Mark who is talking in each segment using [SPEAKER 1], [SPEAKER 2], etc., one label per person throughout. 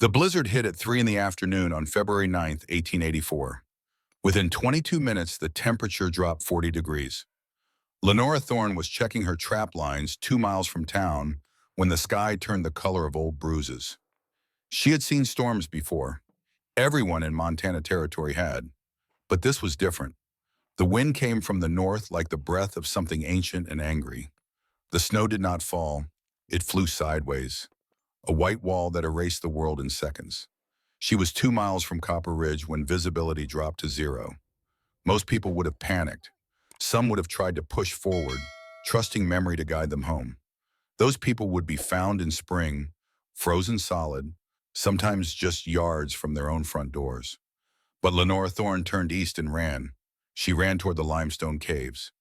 [SPEAKER 1] The blizzard hit at 3 in the afternoon on February 9th, 1884. Within 22 minutes, the temperature dropped 40 degrees. Lenora Thorne was checking her trap lines 2 miles from town when the sky turned the color of old bruises. She had seen storms before. Everyone in Montana Territory had. But this was different. The wind came from the north like the breath of something ancient and angry. The snow did not fall. It flew sideways, a white wall that erased the world in seconds. She was 2 miles from Copper Ridge when visibility dropped to zero. Most people would have panicked. Some would have tried to push forward, trusting memory to guide them home. Those people would be found in spring, frozen solid, sometimes just yards from their own front doors. But Lenora Thorne turned east and ran. She ran toward the limestone caves.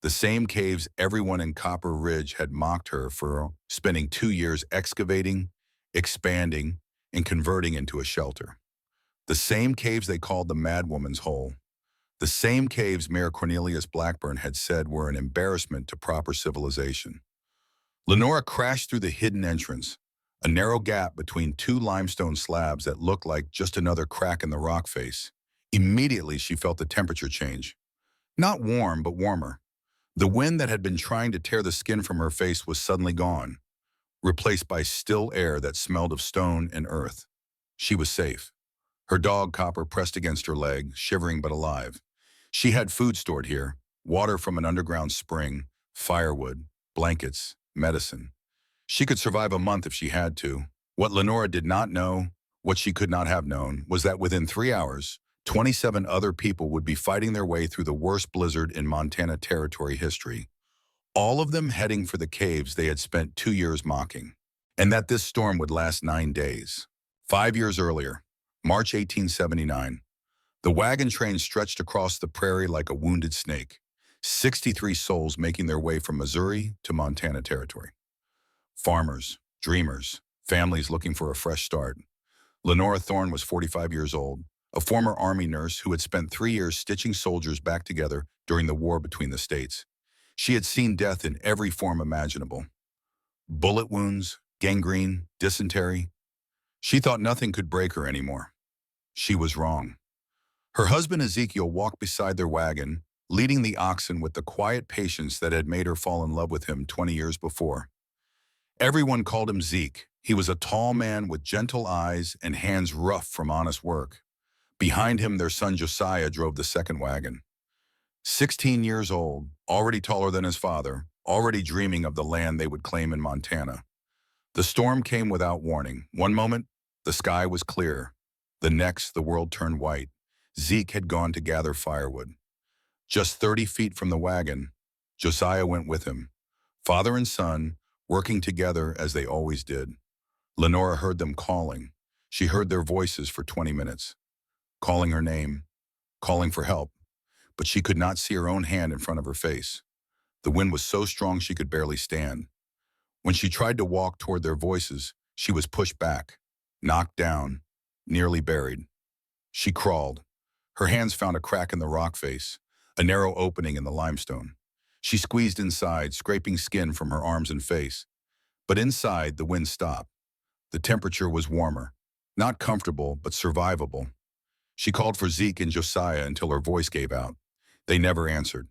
[SPEAKER 1] The same caves everyone in Copper Ridge had mocked her for spending 2 years excavating, expanding, and converting into a shelter. The same caves they called the Madwoman's Hole. The same caves Mayor Cornelius Blackburn had said were an embarrassment to proper civilization. Lenora crashed through the hidden entrance, a narrow gap between two limestone slabs that looked like just another crack in the rock face. Immediately, she felt the temperature change. Not warm, but warmer. The wind that had been trying to tear the skin from her face was suddenly gone, replaced by still air that smelled of stone and earth. She was safe. Her dog, Copper, pressed against her leg, shivering but alive. She had food stored here, water from an underground spring, firewood, blankets, medicine. She could survive a month if she had to. What Lenora did not know, what she could not have known, was that within 3 hours, 27 other people would be fighting their way through the worst blizzard in Montana Territory history, all of them heading for the caves they had spent 2 years mocking, and that this storm would last 9 days. 5 years earlier, March 1879, the wagon train stretched across the prairie like a wounded snake, 63 souls making their way from Missouri to Montana Territory. Farmers, dreamers, families looking for a fresh start. Lenora Thorne was 45 years old, a former Army nurse who had spent 3 years stitching soldiers back together during the war between the states. She had seen death in every form imaginable. Bullet wounds, gangrene, dysentery. She thought nothing could break her anymore. She was wrong. Her husband Ezekiel walked beside their wagon, leading the oxen with the quiet patience that had made her fall in love with him 20 years before. Everyone called him Zeke. He was a tall man with gentle eyes and hands rough from honest work. Behind him, their son Josiah drove the second wagon. 16 years old, already taller than his father, already dreaming of the land they would claim in Montana. The storm came without warning. One moment, the sky was clear. The next, the world turned white. Zeke had gone to gather firewood. Just 30 feet from the wagon, Josiah went with him. Father and son, working together as they always did. Lenora heard them calling. She heard their voices for 20 minutes. Calling her name, calling for help. But she could not see her own hand in front of her face. The wind was so strong she could barely stand. When she tried to walk toward their voices, she was pushed back, knocked down, nearly buried. She crawled. Her hands found a crack in the rock face, a narrow opening in the limestone. She squeezed inside, scraping skin from her arms and face. But inside, the wind stopped. The temperature was warmer, not comfortable, but survivable. She called for Zeke and Josiah until her voice gave out. They never answered.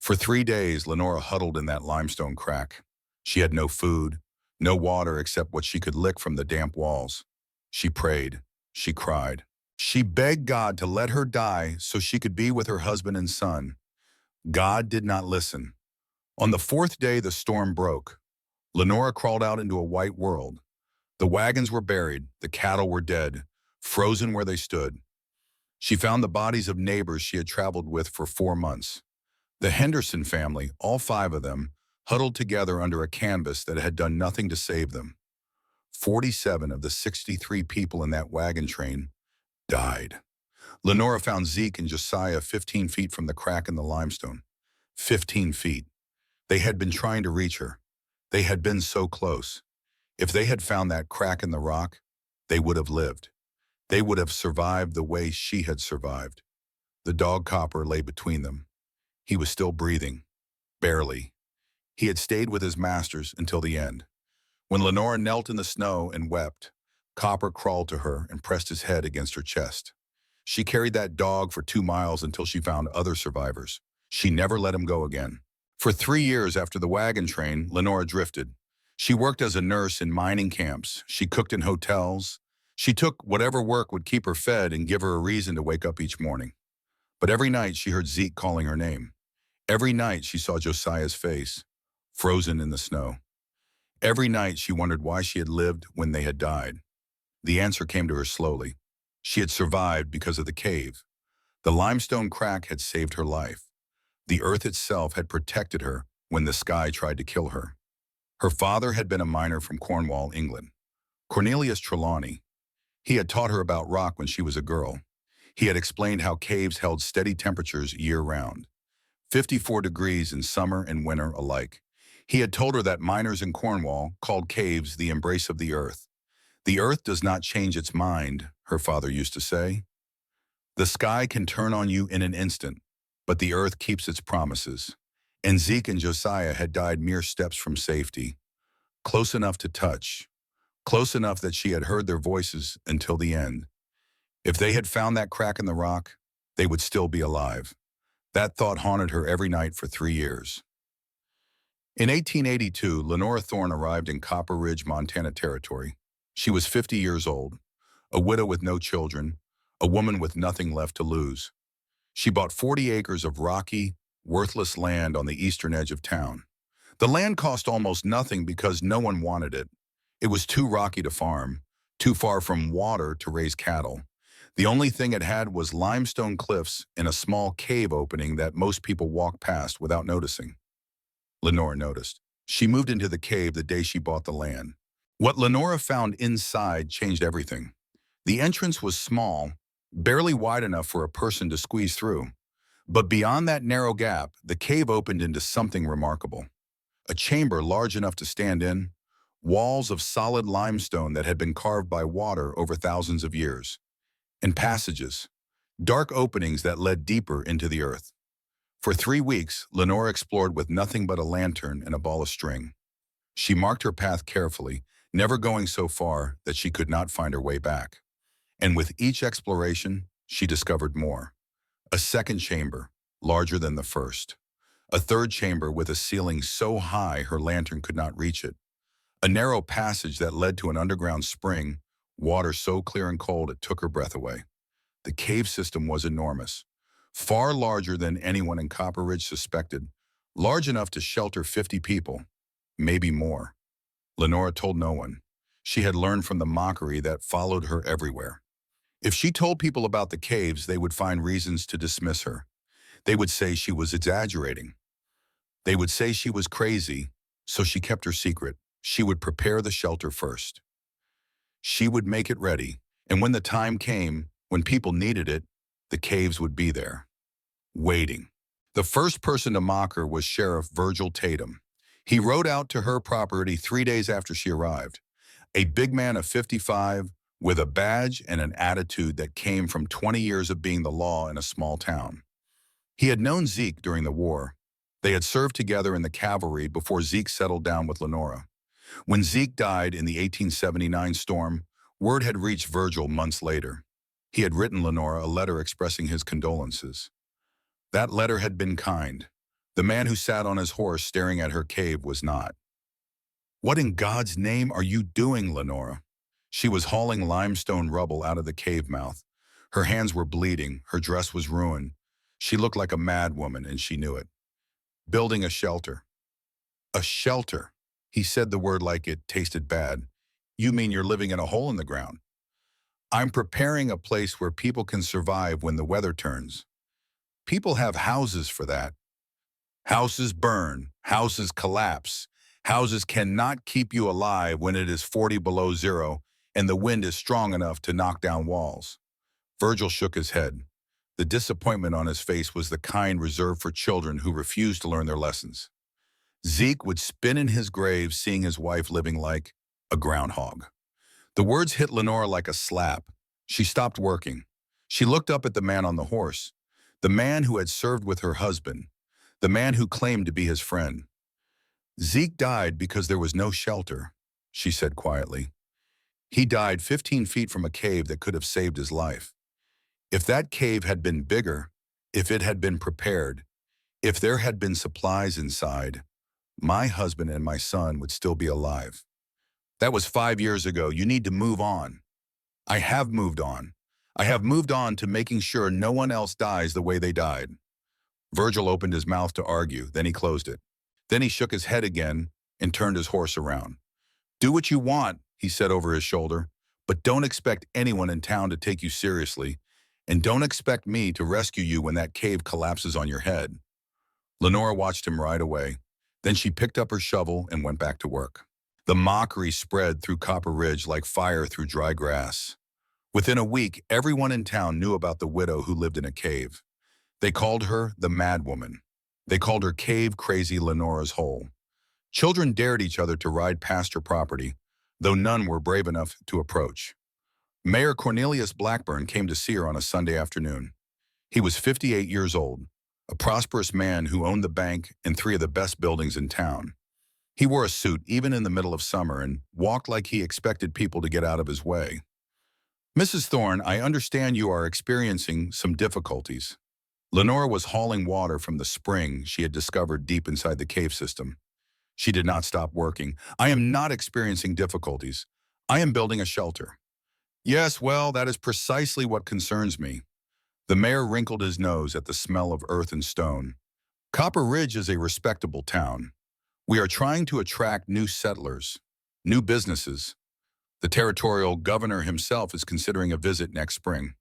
[SPEAKER 1] For 3 days, Lenora huddled in that limestone crack. She had no food, no water except what she could lick from the damp walls. She prayed. She cried. She begged God to let her die so she could be with her husband and son. God did not listen. On the 4th day, the storm broke. Lenora crawled out into a white world. The wagons were buried, the cattle were dead, frozen where they stood. She found the bodies of neighbors she had traveled with for 4 months. The Henderson family, all 5 of them, huddled together under a canvas that had done nothing to save them. 47 of the 63 people in that wagon train died. Lenora found Zeke and Josiah 15 feet from the crack in the limestone. 15 feet. They had been trying to reach her. They had been so close. If they had found that crack in the rock, they would have lived. They would have survived the way she had survived. The dog Copper lay between them. He was still breathing. Barely. He had stayed with his masters until the end. When Lenora knelt in the snow and wept, Copper crawled to her and pressed his head against her chest. She carried that dog for 2 miles until she found other survivors. She never let him go again. For 3 years after the wagon train, Lenora drifted. She worked as a nurse in mining camps. She cooked in hotels. She took whatever work would keep her fed and give her a reason to wake up each morning. But every night she heard Zeke calling her name. Every night she saw Josiah's face, frozen in the snow. Every night she wondered why she had lived when they had died. The answer came to her slowly. She had survived because of the cave. The limestone crack had saved her life. The earth itself had protected her when the sky tried to kill her. Her father had been a miner from Cornwall, England. Cornelius Trelawney. He had taught her about rock when she was a girl. He had explained how caves held steady temperatures year-round, 54 degrees in summer and winter alike. He had told her that miners in Cornwall called caves the embrace of the earth. The earth does not change its mind, her father used to say. The sky can turn on you in an instant, but the earth keeps its promises. And Zeke and Josiah had died mere steps from safety, close enough to touch, close enough that she had heard their voices until the end. If they had found that crack in the rock, they would still be alive. That thought haunted her every night for 3 years. In 1882, Lenora Thorn arrived in Copper Ridge, Montana Territory. She was 50 years old, a widow with no children, a woman with nothing left to lose. She bought 40 acres of rocky, worthless land on the eastern edge of town. The land cost almost nothing because no one wanted it. It was too rocky to farm, too far from water to raise cattle. The only thing it had was limestone cliffs and a small cave opening that most people walked past without noticing. Lenora noticed. She moved into the cave the day she bought the land. What Lenora found inside changed everything. The entrance was small, barely wide enough for a person to squeeze through. But beyond that narrow gap, the cave opened into something remarkable. A chamber large enough to stand in, walls of solid limestone that had been carved by water over thousands of years, and passages, dark openings that led deeper into the earth. For 3 weeks, Lenora explored with nothing but a lantern and a ball of string. She marked her path carefully, never going so far that she could not find her way back. And with each exploration, she discovered more. A second chamber, larger than the first. A third chamber with a ceiling so high her lantern could not reach it. A narrow passage that led to an underground spring, water so clear and cold it took her breath away. The cave system was enormous, far larger than anyone in Copper Ridge suspected, large enough to shelter 50 people, maybe more. Lenora told no one. She had learned from the mockery that followed her everywhere. If she told people about the caves, they would find reasons to dismiss her. They would say she was exaggerating. They would say she was crazy, so she kept her secret. She would prepare the shelter first. She would make it ready, and when the time came, when people needed it, the caves would be there, waiting. The first person to mock her was Sheriff Virgil Tatum. He rode out to her property 3 days after she arrived. A big man of 55 with a badge and an attitude that came from 20 years of being the law in a small town. He had known Zeke during the war. They had served together in the cavalry before Zeke settled down with Lenora. When Zeke died in the 1879 storm, word had reached Virgil months later. He had written Lenora a letter expressing his condolences. That letter had been kind. The man who sat on his horse staring at her cave was not. "What in God's name are you doing, Lenora?" She was hauling limestone rubble out of the cave mouth. Her hands were bleeding, her dress was ruined. She looked like a mad woman, and she knew it. "Building a shelter." "A shelter?" He said the word like it tasted bad. "You mean you're living in a hole in the ground?" "I'm preparing a place where people can survive when the weather turns." "People have houses for that." "Houses burn, houses collapse. Houses cannot keep you alive when it is 40 below zero and the wind is strong enough to knock down walls." Virgil shook his head. The disappointment on his face was the kind reserved for children who refused to learn their lessons. Zeke would spin in his grave seeing his wife living like a groundhog. The words hit Lenora like a slap. She stopped working. She looked up at the man on the horse, the man who had served with her husband, the man who claimed to be his friend. "Zeke died because there was no shelter," she said quietly. He died 15 feet from a cave that could have saved his life. If that cave had been bigger, if it had been prepared, if there had been supplies inside, my husband and my son would still be alive. That was 5 years ago. You need to move on. I have moved on. I have moved on to making sure no one else dies the way they died. Virgil opened his mouth to argue, then he closed it. Then he shook his head again and turned his horse around. Do what you want, he said over his shoulder, but don't expect anyone in town to take you seriously, and don't expect me to rescue you when that cave collapses on your head. Lenora watched him ride away. Then she picked up her shovel and went back to work. The mockery spread through Copper Ridge like fire through dry grass. Within a week, everyone in town knew about the widow who lived in a cave. They called her the Mad Woman. They called her Cave Crazy Lenora's Hole. Children dared each other to ride past her property, though none were brave enough to approach. Mayor Cornelius Blackburn came to see her on a Sunday afternoon. He was 58 years old, a prosperous man who owned the bank and 3 of the best buildings in town. He wore a suit even in the middle of summer and walked like he expected people to get out of his way. Mrs. Thorn, I understand you are experiencing some difficulties. Lenora was hauling water from the spring she had discovered deep inside the cave system. She did not stop working. I am not experiencing difficulties. I am building a shelter. Yes, well, that is precisely what concerns me. The mayor wrinkled his nose at the smell of earth and stone. Copper Ridge is a respectable town. We are trying to attract new settlers, new businesses. The territorial governor himself is considering a visit next spring.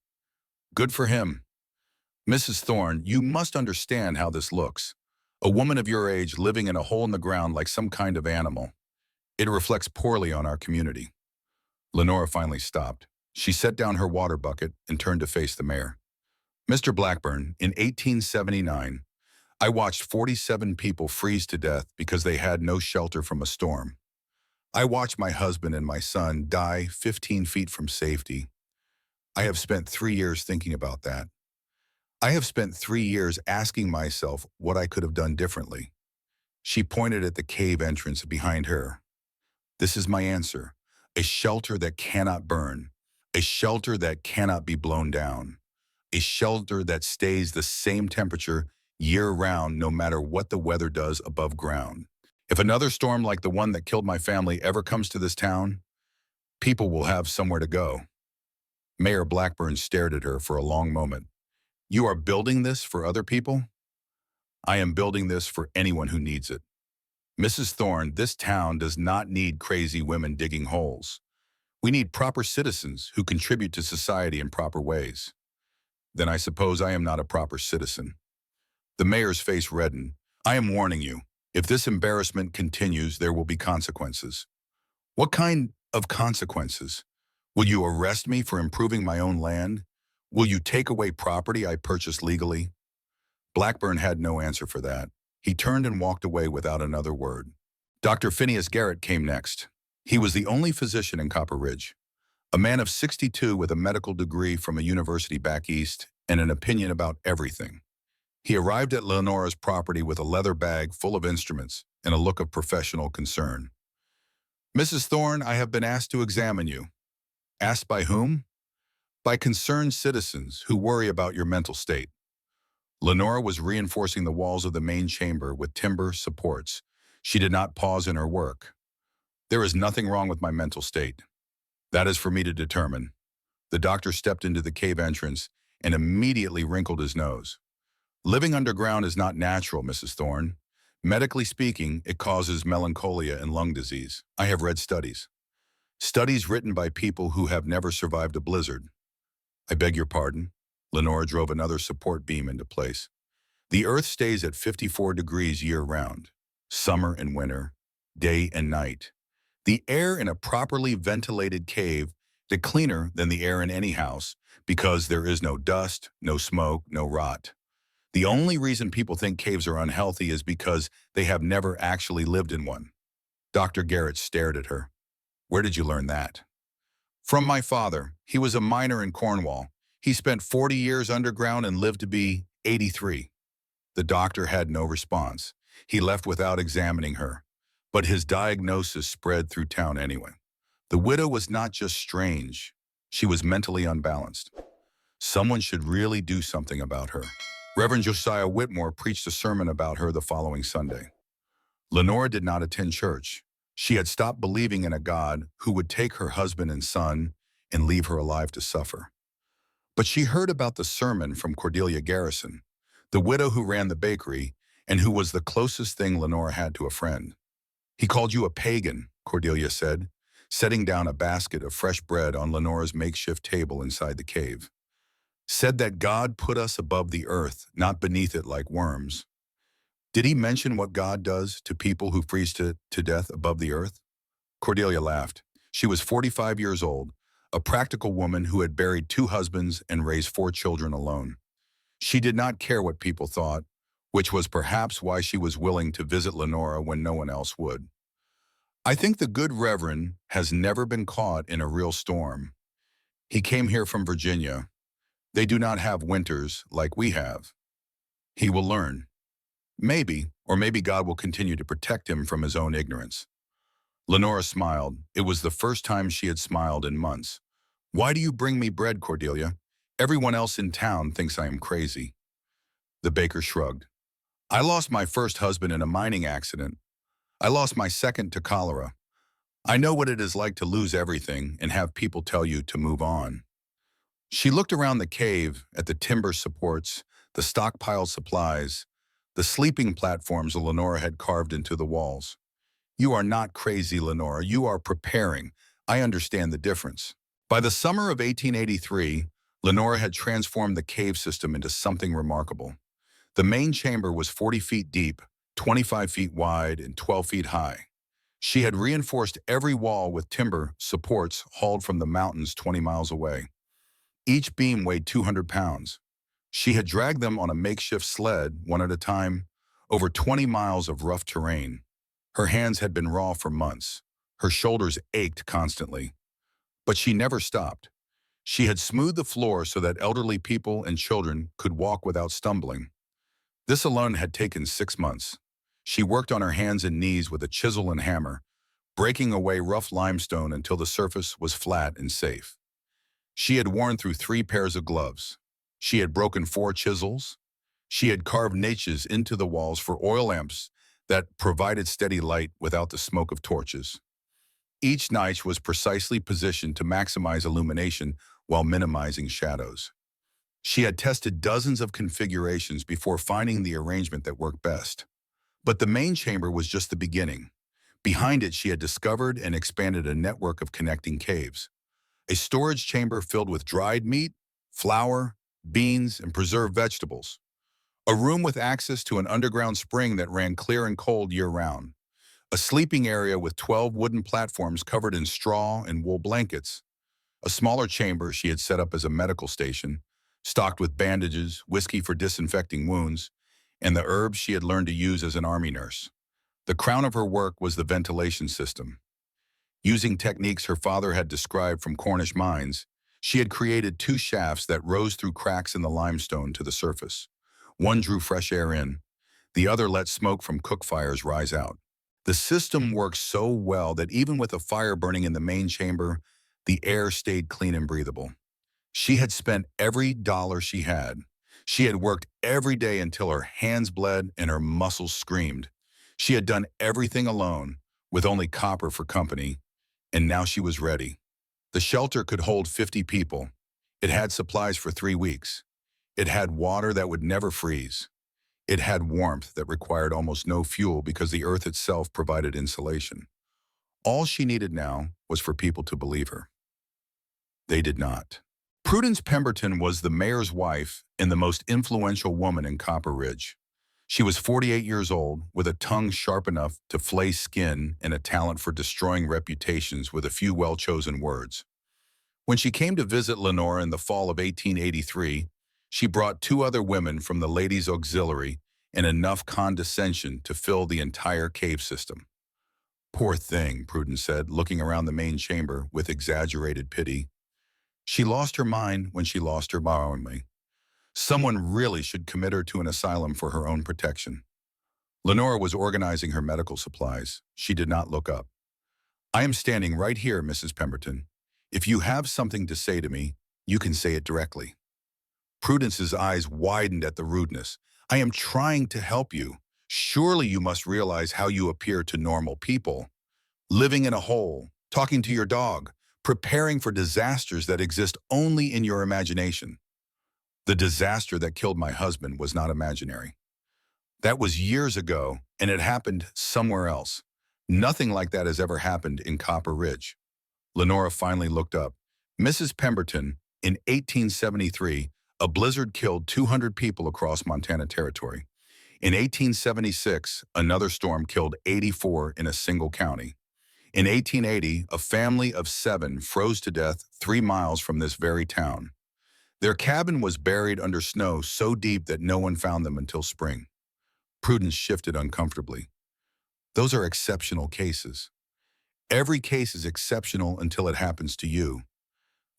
[SPEAKER 1] Good for him. Mrs. Thorn, you must understand how this looks. A woman of your age living in a hole in the ground like some kind of animal. It reflects poorly on our community. Lenora finally stopped. She set down her water bucket and turned to face the mayor. Mr. Blackburn, in 1879, I watched 47 people freeze to death because they had no shelter from a storm. I watched my husband and my son die 15 feet from safety. I have spent 3 years thinking about that. I have spent 3 years asking myself what I could have done differently. She pointed at the cave entrance behind her. This is my answer. A shelter that cannot burn. A shelter that cannot be blown down. A shelter that stays the same temperature year-round no matter what the weather does above ground. If another storm like the one that killed my family ever comes to this town, people will have somewhere to go. Mayor Blackburn stared at her for a long moment. You are building this for other people? I am building this for anyone who needs it. Mrs. Thorn, this town does not need crazy women digging holes. We need proper citizens who contribute to society in proper ways. Then I suppose I am not a proper citizen. The mayor's face reddened. I am warning you. If this embarrassment continues, there will be consequences. What kind of consequences? Will you arrest me for improving my own land? Will you take away property I purchased legally? Blackburn had no answer for that. He turned and walked away without another word. Dr. Phineas Garrett came next. He was the only physician in Copper Ridge, a man of 62 with a medical degree from a university back east and an opinion about everything. He arrived at Lenora's property with a leather bag full of instruments and a look of professional concern. Mrs. Thorn, I have been asked to examine you. Asked by whom? By concerned citizens who worry about your mental state. Lenora was reinforcing the walls of the main chamber with timber supports. She did not pause in her work. There is nothing wrong with my mental state. That is for me to determine. The doctor stepped into the cave entrance and immediately wrinkled his nose. Living underground is not natural, Mrs. Thorn. Medically speaking, it causes melancholia and lung disease. I have read studies. Studies written by people who have never survived a blizzard. I beg your pardon. Lenora drove another support beam into place. The earth stays at 54 degrees year-round, summer and winter, day and night. The air in a properly ventilated cave is cleaner than the air in any house because there is no dust, no smoke, no rot. The only reason people think caves are unhealthy is because they have never actually lived in one. Dr. Garrett stared at her. Where did you learn that? From my father. He was a miner in Cornwall. He spent 40 years underground and lived to be 83. The doctor had no response. He left without examining her. But his diagnosis spread through town anyway. The widow was not just strange, she was mentally unbalanced. Someone should really do something about her. Reverend Whitmore preached a sermon about her the following Sunday. Lenora did not attend church. She had stopped believing in a God who would take her husband and son and leave her alive to suffer. But she heard about the sermon from Cordelia Garrison, the widow who ran the bakery and who was the closest thing Lenora had to a friend. "He called you a pagan," Cordelia said, setting down a basket of fresh bread on Lenora's makeshift table inside the cave. "Said that God put us above the earth, not beneath it like worms." "Did he mention what God does to people who freeze to death above the earth?" Cordelia laughed. She was 45 years old, a practical woman who had buried 2 husbands and raised 4 children alone. She did not care what people thought, which was perhaps why she was willing to visit Lenora when no one else would. "I think the good Reverend has never been caught in a real storm. He came here from Virginia. They do not have winters like we have. He will learn. Maybe, or maybe God will continue to protect him from his own ignorance." Lenora smiled. It was the first time she had smiled in months. "Why do you bring me bread, Cordelia? Everyone else in town thinks I am crazy." The baker shrugged. "I lost my first husband in a mining accident. I lost my second to cholera. I know what it is like to lose everything and have people tell you to move on." She looked around the cave at the timber supports, the stockpiled supplies, the sleeping platforms Lenora had carved into the walls. "You are not crazy, Lenora. You are preparing. I understand the difference." By the summer of 1883, Lenora had transformed the cave system into something remarkable. The main chamber was 40 feet deep, 25 feet wide, and 12 feet high. She had reinforced every wall with timber supports hauled from the mountains 20 miles away. Each beam weighed 200 pounds. She had dragged them on a makeshift sled, one at a time, over 20 miles of rough terrain. Her hands had been raw for months. Her shoulders ached constantly. But she never stopped. She had smoothed the floor so that elderly people and children could walk without stumbling. This alone had taken 6 months. She worked on her hands and knees with a chisel and hammer, breaking away rough limestone until the surface was flat and safe. She had worn through 3 pairs of gloves. She had broken 4 chisels. She had carved niches into the walls for oil lamps that provided steady light without the smoke of torches. Each niche was precisely positioned to maximize illumination while minimizing shadows. She had tested dozens of configurations before finding the arrangement that worked best. But the main chamber was just the beginning. Behind it, she had discovered and expanded a network of connecting caves. A storage chamber filled with dried meat, flour, beans, and preserved vegetables. A room with access to an underground spring that ran clear and cold year-round. A sleeping area with 12 wooden platforms covered in straw and wool blankets. A smaller chamber she had set up as a medical station, stocked with bandages, whiskey for disinfecting wounds, and the herbs she had learned to use as an army nurse. The crown of her work was the ventilation system. Using techniques her father had described from Cornish mines, she had created 2 shafts that rose through cracks in the limestone to the surface. One drew fresh air in, the other let smoke from cook fires rise out. The system worked so well that even with a fire burning in the main chamber, the air stayed clean and breathable. She had spent every dollar she had. She had worked every day until her hands bled and her muscles screamed. She had done everything alone, with only copper for company, and now she was ready. The shelter could hold 50 people. It had supplies for 3 weeks. It had water that would never freeze. It had warmth that required almost no fuel because the earth itself provided insulation. All she needed now was for people to believe her. They did not. Prudence Pemberton was the mayor's wife and the most influential woman in Copper Ridge. She was 48 years old, with a tongue sharp enough to flay skin and a talent for destroying reputations with a few well-chosen words. When she came to visit Lenora in the fall of 1883, she brought 2 other women from the Ladies' Auxiliary and enough condescension to fill the entire cave system. "Poor thing," Prudence said, looking around the main chamber with exaggerated pity. "She lost her mind when she lost her borrowing. Someone really should commit her to an asylum for her own protection." Lenora was organizing her medical supplies. She did not look up. I am standing right here, Mrs. Pemberton. If you have something to say to me, you can say it directly. Prudence's eyes widened at the rudeness. I am trying to help you. Surely you must realize how you appear to normal people. Living in a hole, talking to your dog, preparing for disasters that exist only in your imagination. The disaster that killed my husband was not imaginary. That was years ago, and it happened somewhere else. Nothing like that has ever happened in Copper Ridge. Lenora finally looked up. Mrs. Pemberton, in 1873, a blizzard killed 200 people across Montana Territory. In 1876, another storm killed 84 in a single county. In 1880, a family of 7 froze to death 3 miles from this very town. Their cabin was buried under snow so deep that no one found them until spring. Prudence shifted uncomfortably. Those are exceptional cases. Every case is exceptional until it happens to you.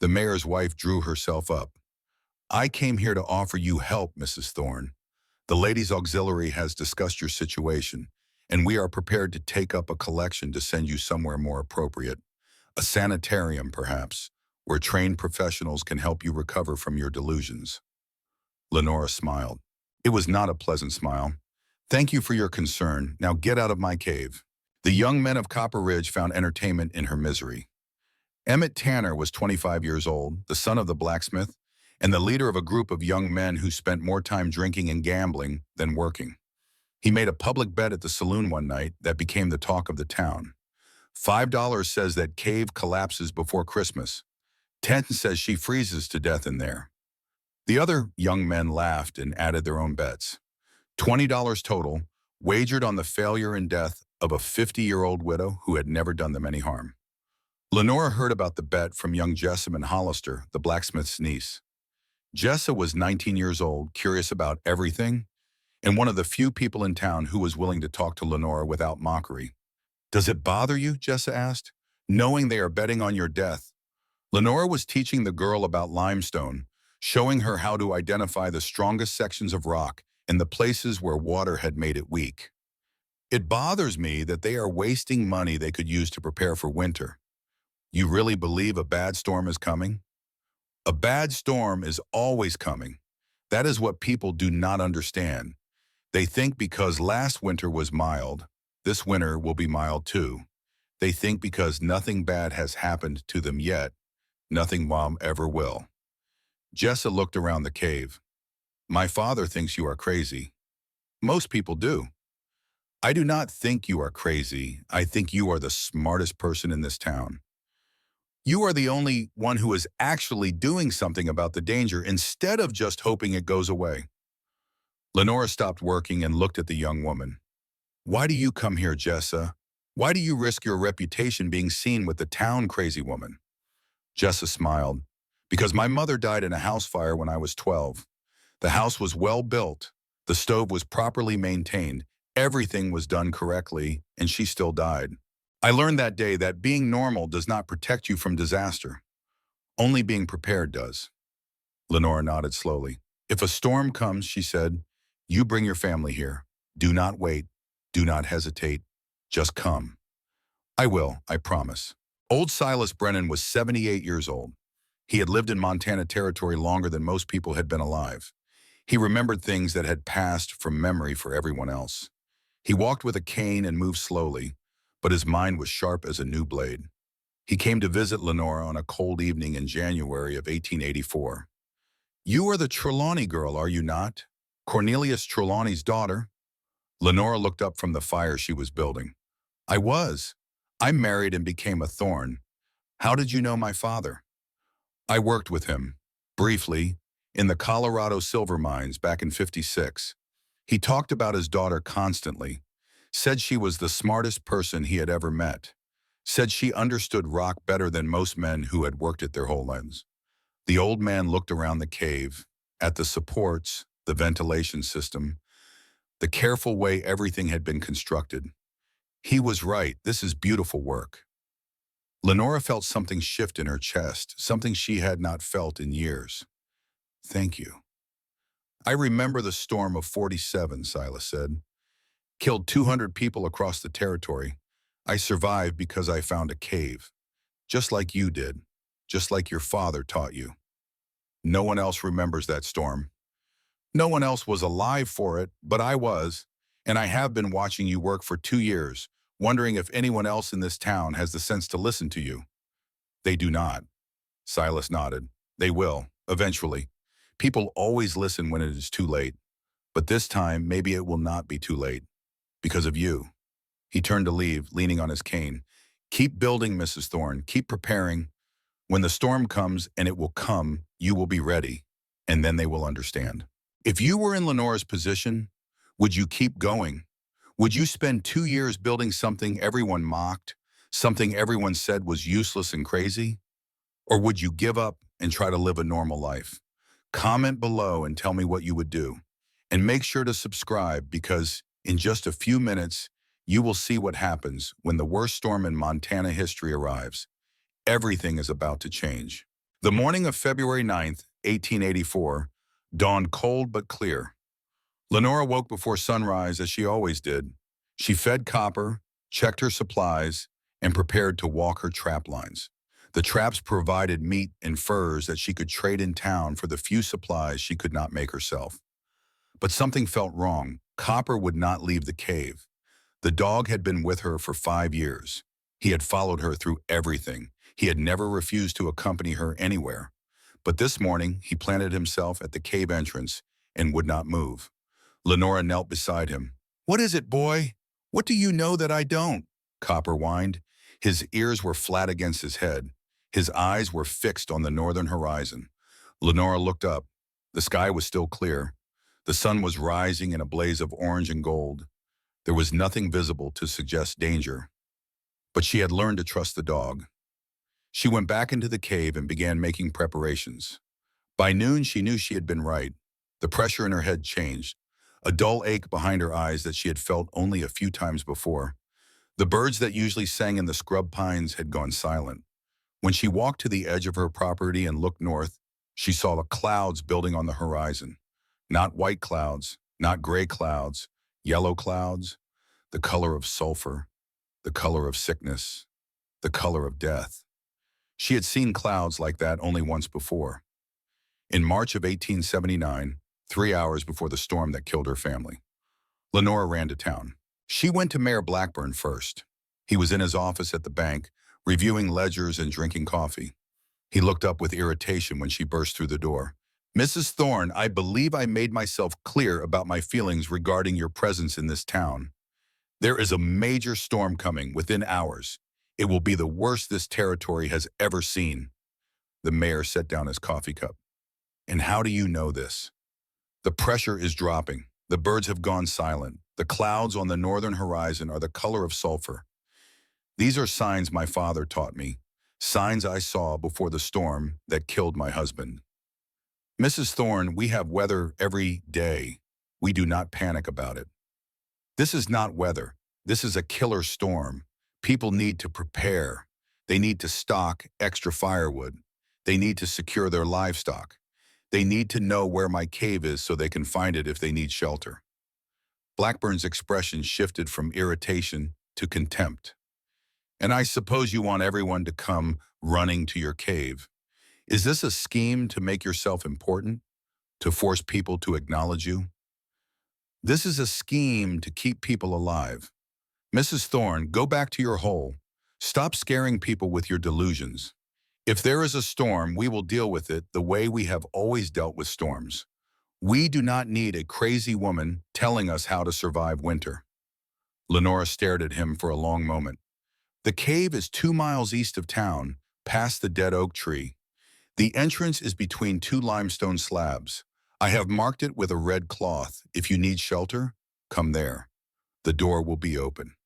[SPEAKER 1] The mayor's wife drew herself up. I came here to offer you help, Mrs. Thorne. The Ladies' Auxiliary has discussed your situation, and we are prepared to take up a collection to send you somewhere more appropriate. A sanitarium, perhaps, where trained professionals can help you recover from your delusions. Lenora smiled. It was not a pleasant smile. Thank you for your concern. Now get out of my cave. The young men of Copper Ridge found entertainment in her misery. Emmett Tanner was 25 years old, the son of the blacksmith, and the leader of a group of young men who spent more time drinking and gambling than working. He made a public bet at the saloon one night that became the talk of the town. $5 says that cave collapses before Christmas. 10 says she freezes to death in there. The other young men laughed and added their own bets. $20 total, wagered on the failure and death of a 50-year-old widow who had never done them any harm. Lenora heard about the bet from young Jessamine Hollister, the blacksmith's niece. Jessa was 19 years old, curious about everything, and one of the few people in town who was willing to talk to Lenora without mockery. Does it bother you, Jessa asked, knowing they are betting on your death? Lenora was teaching the girl about limestone, showing her how to identify the strongest sections of rock and the places where water had made it weak. It bothers me that they are wasting money they could use to prepare for winter. You really believe a bad storm is coming? A bad storm is always coming. That is what people do not understand. They think because last winter was mild, this winter will be mild too. They think because nothing bad has happened to them yet, nothing Mom ever will. Jessa looked around the cave. My father thinks you are crazy. Most people do. I do not think you are crazy. I think you are the smartest person in this town. You are the only one who is actually doing something about the danger instead of just hoping it goes away. Lenora stopped working and looked at the young woman. Why do you come here, Jessa? Why do you risk your reputation being seen with the town crazy woman? Jessa smiled. Because my mother died in a house fire when I was 12. The house was well built. The stove was properly maintained. Everything was done correctly, and she still died. I learned that day that being normal does not protect you from disaster. Only being prepared does. Lenora nodded slowly. If a storm comes, she said, you bring your family here. Do not wait. Do not hesitate. Just come. I will, I promise. Old Silas Brennan was 78 years old. He had lived in Montana Territory longer than most people had been alive. He remembered things that had passed from memory for everyone else. He walked with a cane and moved slowly, but his mind was sharp as a new blade. He came to visit Lenora on a cold evening in January of 1884. You are the Trelawney girl, are you not? Cornelius Trelawney's daughter? Lenora looked up from the fire she was building. I was. I married and became a Thorn. How did you know my father? I worked with him, briefly, in the Colorado silver mines back in '56. He talked about his daughter constantly, said she was the smartest person he had ever met, said she understood rock better than most men who had worked it their whole lives. The old man looked around the cave, at the supports, the ventilation system, the careful way everything had been constructed. He was right, this is beautiful work. Lenora felt something shift in her chest, something she had not felt in years. Thank you. I remember the storm of '47, Silas said. Killed 200 people across the territory. I survived because I found a cave, just like you did, just like your father taught you. No one else remembers that storm. No one else was alive for it, but I was, and I have been watching you work for 2 years, wondering if anyone else in this town has the sense to listen to you. They do not. Silas nodded. They will, eventually. People always listen when it is too late, but this time maybe it will not be too late, because of you. He turned to leave, leaning on his cane. Keep building, Mrs. Thorne. Keep preparing. When the storm comes, and it will come, you will be ready, and then they will understand. If you were in Lenora's position, would you keep going? Would you spend 2 years building something everyone mocked, something everyone said was useless and crazy? Or would you give up and try to live a normal life? Comment below and tell me what you would do. And make sure to subscribe because in just a few minutes, you will see what happens when the worst storm in Montana history arrives. Everything is about to change. The morning of February 9th, 1884, dawned cold but clear. Lenora woke before sunrise as she always did. She fed Copper, checked her supplies, and prepared to walk her trap lines. The traps provided meat and furs that she could trade in town for the few supplies she could not make herself. But something felt wrong. Copper would not leave the cave. The dog had been with her for 5 years. He had followed her through everything. He had never refused to accompany her anywhere. But this morning, he planted himself at the cave entrance and would not move. Lenora knelt beside him. "What is it, boy? What do you know that I don't?" Copper whined. His ears were flat against his head. His eyes were fixed on the northern horizon. Lenora looked up. The sky was still clear. The sun was rising in a blaze of orange and gold. There was nothing visible to suggest danger. But she had learned to trust the dog. She went back into the cave and began making preparations. By noon, she knew she had been right. The pressure in her head changed. A dull ache behind her eyes that she had felt only a few times before. The birds that usually sang in the scrub pines had gone silent. When she walked to the edge of her property and looked north, she saw the clouds building on the horizon. Not white clouds, not gray clouds, yellow clouds, the color of sulfur, the color of sickness, the color of death. She had seen clouds like that only once before. In March of 1879, 3 hours before the storm that killed her family, Lenora ran to town. She went to Mayor Blackburn first. He was in his office at the bank, reviewing ledgers and drinking coffee. He looked up with irritation when she burst through the door. "Mrs. Thorne, I believe I made myself clear about my feelings regarding your presence in this town. There is a major storm coming within hours. It will be the worst this territory has ever seen." The mayor set down his coffee cup. "And how do you know this?" "The pressure is dropping. The birds have gone silent. The clouds on the northern horizon are the color of sulfur. These are signs my father taught me, signs I saw before the storm that killed my husband. Mrs. Thorne, we have weather every day. We do not panic about it. This is not weather. This is a killer storm. People need to prepare. They need to stock extra firewood. They need to secure their livestock. They need to know where my cave is so they can find it if they need shelter." Blackburn's expression shifted from irritation to contempt. "And I suppose you want everyone to come running to your cave. Is this a scheme to make yourself important? To force people to acknowledge you? This is a scheme to keep people alive. Mrs. Thorne, go back to your hole. Stop scaring people with your delusions. If there is a storm, we will deal with it the way we have always dealt with storms. We do not need a crazy woman telling us how to survive winter." Lenora stared at him for a long moment. "The cave is 2 miles east of town, past the dead oak tree. The entrance is between 2 limestone slabs. I have marked it with a red cloth. If you need shelter, come there. The door will be open."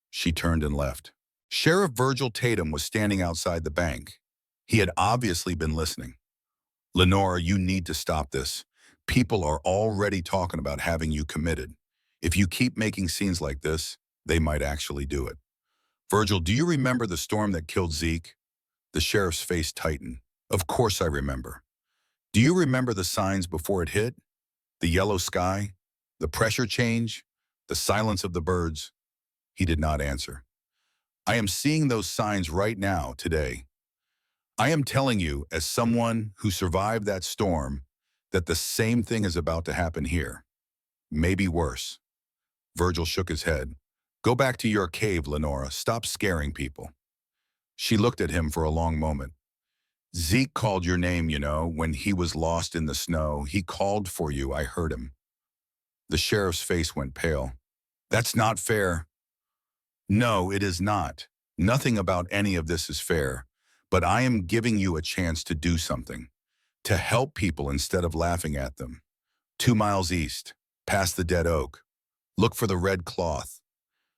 [SPEAKER 1] She turned and left. Sheriff Virgil Tatum was standing outside the bank. He had obviously been listening. "Lenora, you need to stop this. People are already talking about having you committed. If you keep making scenes like this, they might actually do it." "Virgil, do you remember the storm that killed Zeke?" The sheriff's face tightened. "Of course I remember. Do you remember the signs before it hit? The yellow sky, the pressure change, the silence of the birds?" He did not answer. I am seeing those signs right now, today. I am telling you, as someone who survived that storm, that the same thing is about to happen here. Maybe worse. Virgil shook his head. Go back to your cave, Lenora. Stop scaring people. She looked at him for a long moment. Zeke called your name, when he was lost in the snow. He called for you. I heard him. The sheriff's face went pale. That's not fair. No, it is not. Nothing about any of this is fair. But I am giving you a chance to do something. To help people instead of laughing at them. 2 miles east, past the dead oak. Look for the red cloth.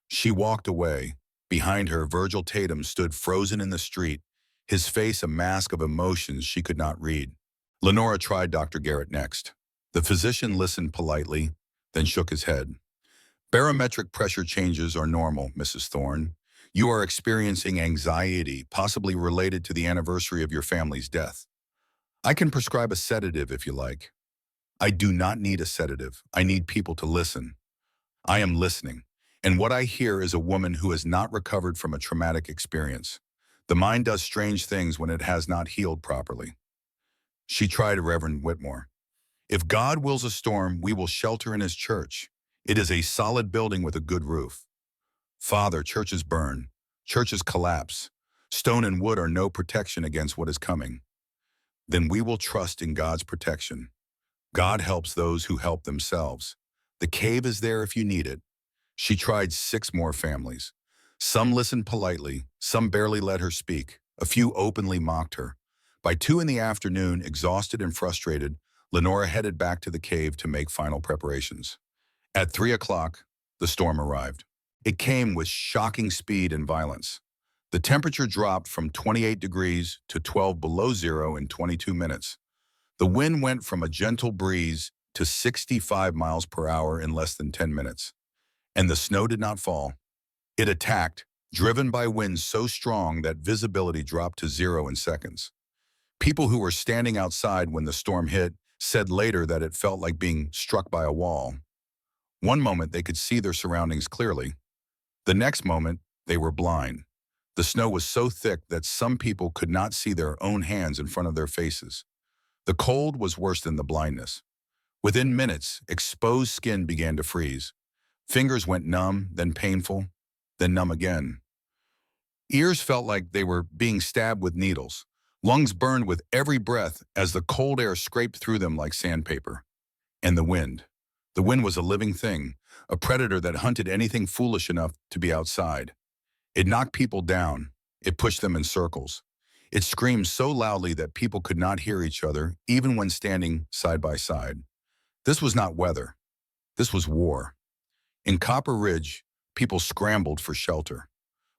[SPEAKER 1] She walked away. Behind her, Virgil Tatum stood frozen in the street, his face a mask of emotions she could not read. Lenora tried Dr. Garrett next. The physician listened politely, then shook his head. Barometric pressure changes are normal, Mrs. Thorn. You are experiencing anxiety, possibly related to the anniversary of your family's death. I can prescribe a sedative if you like. I do not need a sedative. I need people to listen. I am listening. And what I hear is a woman who has not recovered from a traumatic experience. The mind does strange things when it has not healed properly. She tried Reverend Whitmore. If God wills a storm, we will shelter in his church. It is a solid building with a good roof. Father, churches burn. Churches collapse. Stone and wood are no protection against what is coming. Then we will trust in God's protection. God helps those who help themselves. The cave is there if you need it. She tried 6 more families. Some listened politely, some barely let her speak. A few openly mocked her. By 2 in the afternoon, exhausted and frustrated, Lenora headed back to the cave to make final preparations. At 3 o'clock, the storm arrived. It came with shocking speed and violence. The temperature dropped from 28 degrees to 12 below zero in 22 minutes. The wind went from a gentle breeze to 65 miles per hour in less than 10 minutes. And the snow did not fall. It attacked, driven by winds so strong that visibility dropped to 0 in seconds. People who were standing outside when the storm hit said later that it felt like being struck by a wall. One moment they could see their surroundings clearly. The next moment, they were blind. The snow was so thick that some people could not see their own hands in front of their faces. The cold was worse than the blindness. Within minutes, exposed skin began to freeze. Fingers went numb, then painful, then numb again. Ears felt like they were being stabbed with needles. Lungs burned with every breath as the cold air scraped through them like sandpaper. And the wind. The wind was a living thing, a predator that hunted anything foolish enough to be outside. It knocked people down. It pushed them in circles. It screamed so loudly that people could not hear each other, even when standing side by side. This was not weather. This was war. In Copper Ridge, people scrambled for shelter.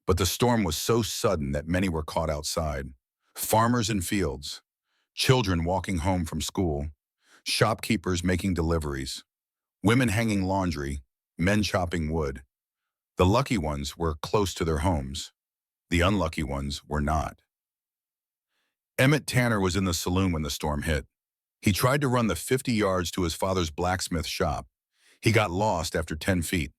[SPEAKER 1] But the storm was so sudden that many were caught outside. Farmers in fields, children walking home from school, shopkeepers making deliveries, women hanging laundry, men chopping wood. The lucky ones were close to their homes. The unlucky ones were not. Emmett Tanner was in the saloon when the storm hit. He tried to run the 50 yards to his father's blacksmith shop. He got lost after 10 feet.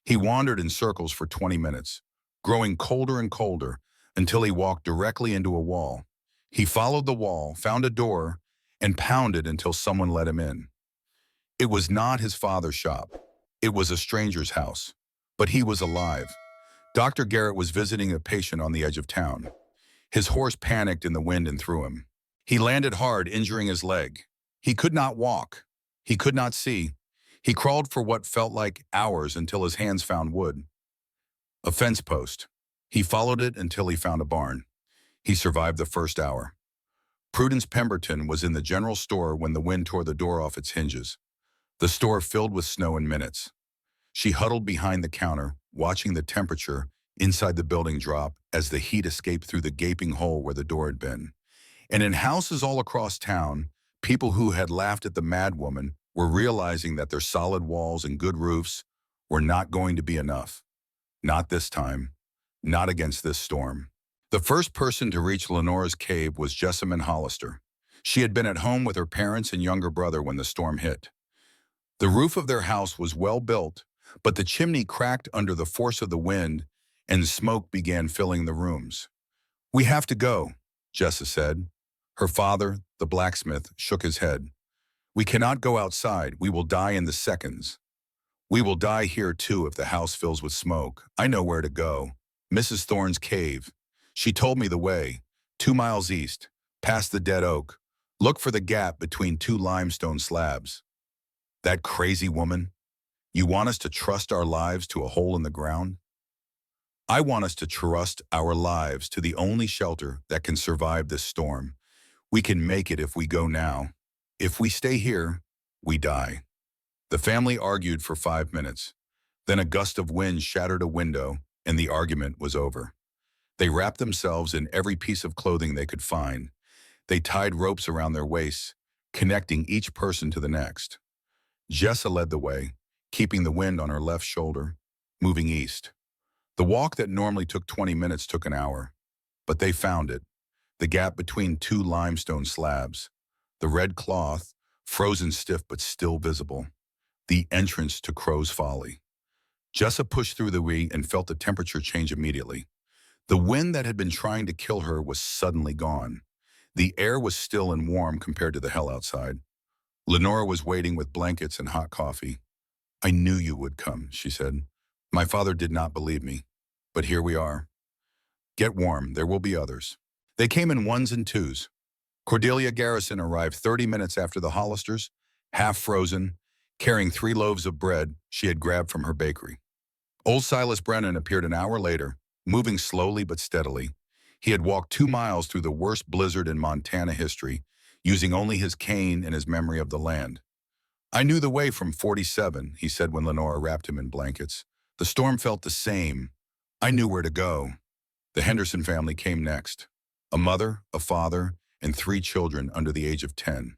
[SPEAKER 1] He wandered in circles for 20 minutes, growing colder and colder until he walked directly into a wall. He followed the wall, found a door, and pounded until someone let him in. It was not his father's shop. It was a stranger's house. But he was alive. Dr. Garrett was visiting a patient on the edge of town. His horse panicked in the wind and threw him. He landed hard, injuring his leg. He could not walk. He could not see. He crawled for what felt like hours until his hands found wood. A fence post. He followed it until he found a barn. He survived the first hour. Prudence Pemberton was in the general store when the wind tore the door off its hinges. The store filled with snow in minutes. She huddled behind the counter, watching the temperature inside the building drop as the heat escaped through the gaping hole where the door had been. And in houses all across town, people who had laughed at the mad woman were realizing that their solid walls and good roofs were not going to be enough. Not this time. Not against this storm. The first person to reach Lenora's cave was Jessamine Hollister. She had been at home with her parents and younger brother when the storm hit. The roof of their house was well built, but the chimney cracked under the force of the wind, and smoke began filling the rooms. "We have to go," Jessa said. Her father, the blacksmith, shook his head. "We cannot go outside. We will die in the seconds." "We will die here too if the house fills with smoke. I know where to go. Mrs. Thorn's cave. She told me the way. 2 miles east, past the dead oak. Look for the gap between two limestone slabs." "That crazy woman? You want us to trust our lives to a hole in the ground?" "I want us to trust our lives to the only shelter that can survive this storm. We can make it if we go now. If we stay here, we die." The family argued for 5 minutes. Then a gust of wind shattered a window, and the argument was over. They wrapped themselves in every piece of clothing they could find. They tied ropes around their waists, connecting each person to the next. Jessa led the way, keeping the wind on her left shoulder, moving east. The walk that normally took 20 minutes took an hour, but they found it. The gap between two limestone slabs. The red cloth, frozen stiff but still visible. The entrance to Crow's Folly. Jessa pushed through the wheel and felt the temperature change immediately. The wind that had been trying to kill her was suddenly gone. The air was still and warm compared to the hell outside. Lenora was waiting with blankets and hot coffee. "I knew you would come," she said. "My father did not believe me, but here we are. Get warm, there will be others." They came in ones and twos. Cordelia Garrison arrived 30 minutes after the Hollisters, half frozen, carrying 3 loaves of bread she had grabbed from her bakery. Old Silas Brennan appeared an hour later, moving slowly but steadily. He had walked 2 miles through the worst blizzard in Montana history, using only his cane and his memory of the land. "I knew the way from 47, he said when Lenora wrapped him in blankets. "The storm felt the same. I knew where to go." The Henderson family came next. A mother, a father, and 3 children under the age of 10.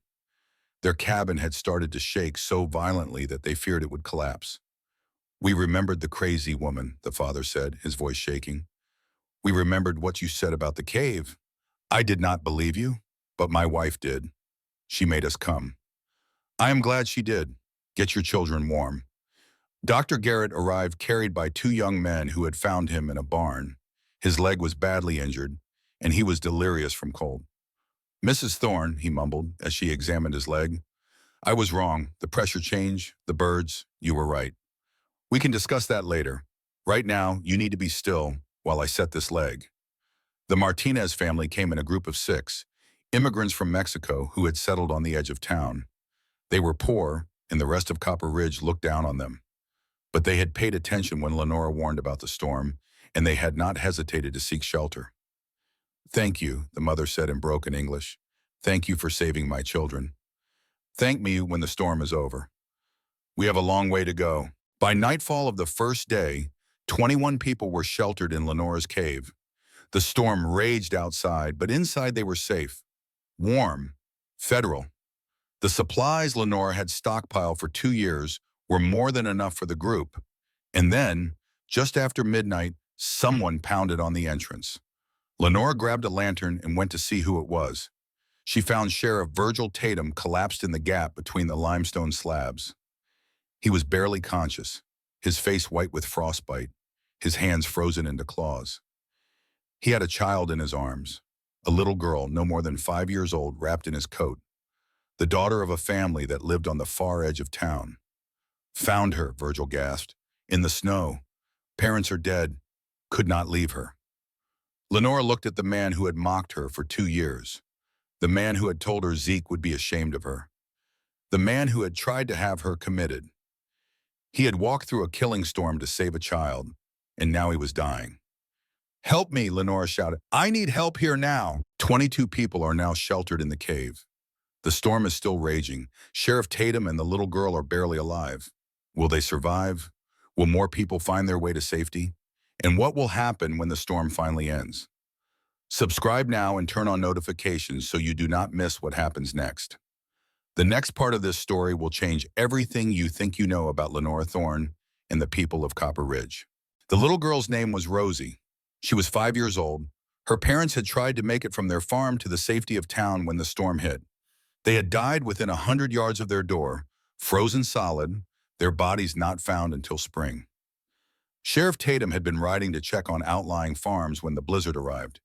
[SPEAKER 1] Their cabin had started to shake so violently that they feared it would collapse. "We remembered the crazy woman," the father said, his voice shaking. "We remembered what you said about the cave. I did not believe you, but my wife did. She made us come." "I am glad she did. Get your children warm." Dr. Garrett arrived carried by 2 young men who had found him in a barn. His leg was badly injured, and he was delirious from cold. "Mrs. Thorn," he mumbled as she examined his leg. "I was wrong. The pressure change, the birds, you were right. We can discuss that later. Right now, you need to be still while I set this leg." The Martinez family came in a group of 6, immigrants from Mexico who had settled on the edge of town. They were poor, and the rest of Copper Ridge looked down on them. But they had paid attention when Lenora warned about the storm, and they had not hesitated to seek shelter. "Thank you," the mother said in broken English. "Thank you for saving my children. Thank me when the storm is over. We have a long way to go." By nightfall of the first day, 21 people were sheltered in Lenora's cave. The storm raged outside, but inside they were safe. Warm. Federal. The supplies Lenora had stockpiled for 2 years were more than enough for the group. And then, just after midnight, someone pounded on the entrance. Lenora grabbed a lantern and went to see who it was. She found Sheriff Virgil Tatum collapsed in the gap between the limestone slabs. He was barely conscious, his face white with frostbite, his hands frozen into claws. He had a child in his arms, a little girl no more than 5 years old wrapped in his coat, the daughter of a family that lived on the far edge of town. "Found her," Virgil gasped, "in the snow. Parents are dead. Could not leave her." Lenora looked at the man who had mocked her for 2 years, the man who had told her Zeke would be ashamed of her, the man who had tried to have her committed. He had walked through a killing storm to save a child, and now he was dying. "Help me," Lenora shouted. "I need help here now." 22 people are now sheltered in the cave. The storm is still raging. Sheriff Tatum and the little girl are barely alive. Will they survive? Will more people find their way to safety? And what will happen when the storm finally ends? Subscribe now and turn on notifications so you do not miss what happens next. The next part of this story will change everything you think you know about Lenora Thorn and the people of Copper Ridge. The little girl's name was Rosie. She was 5 years old. Her parents had tried to make it from their farm to the safety of town when the storm hit. They had died within 100 yards of their door, frozen solid, their bodies not found until spring. Sheriff Tatum had been riding to check on outlying farms when the blizzard arrived.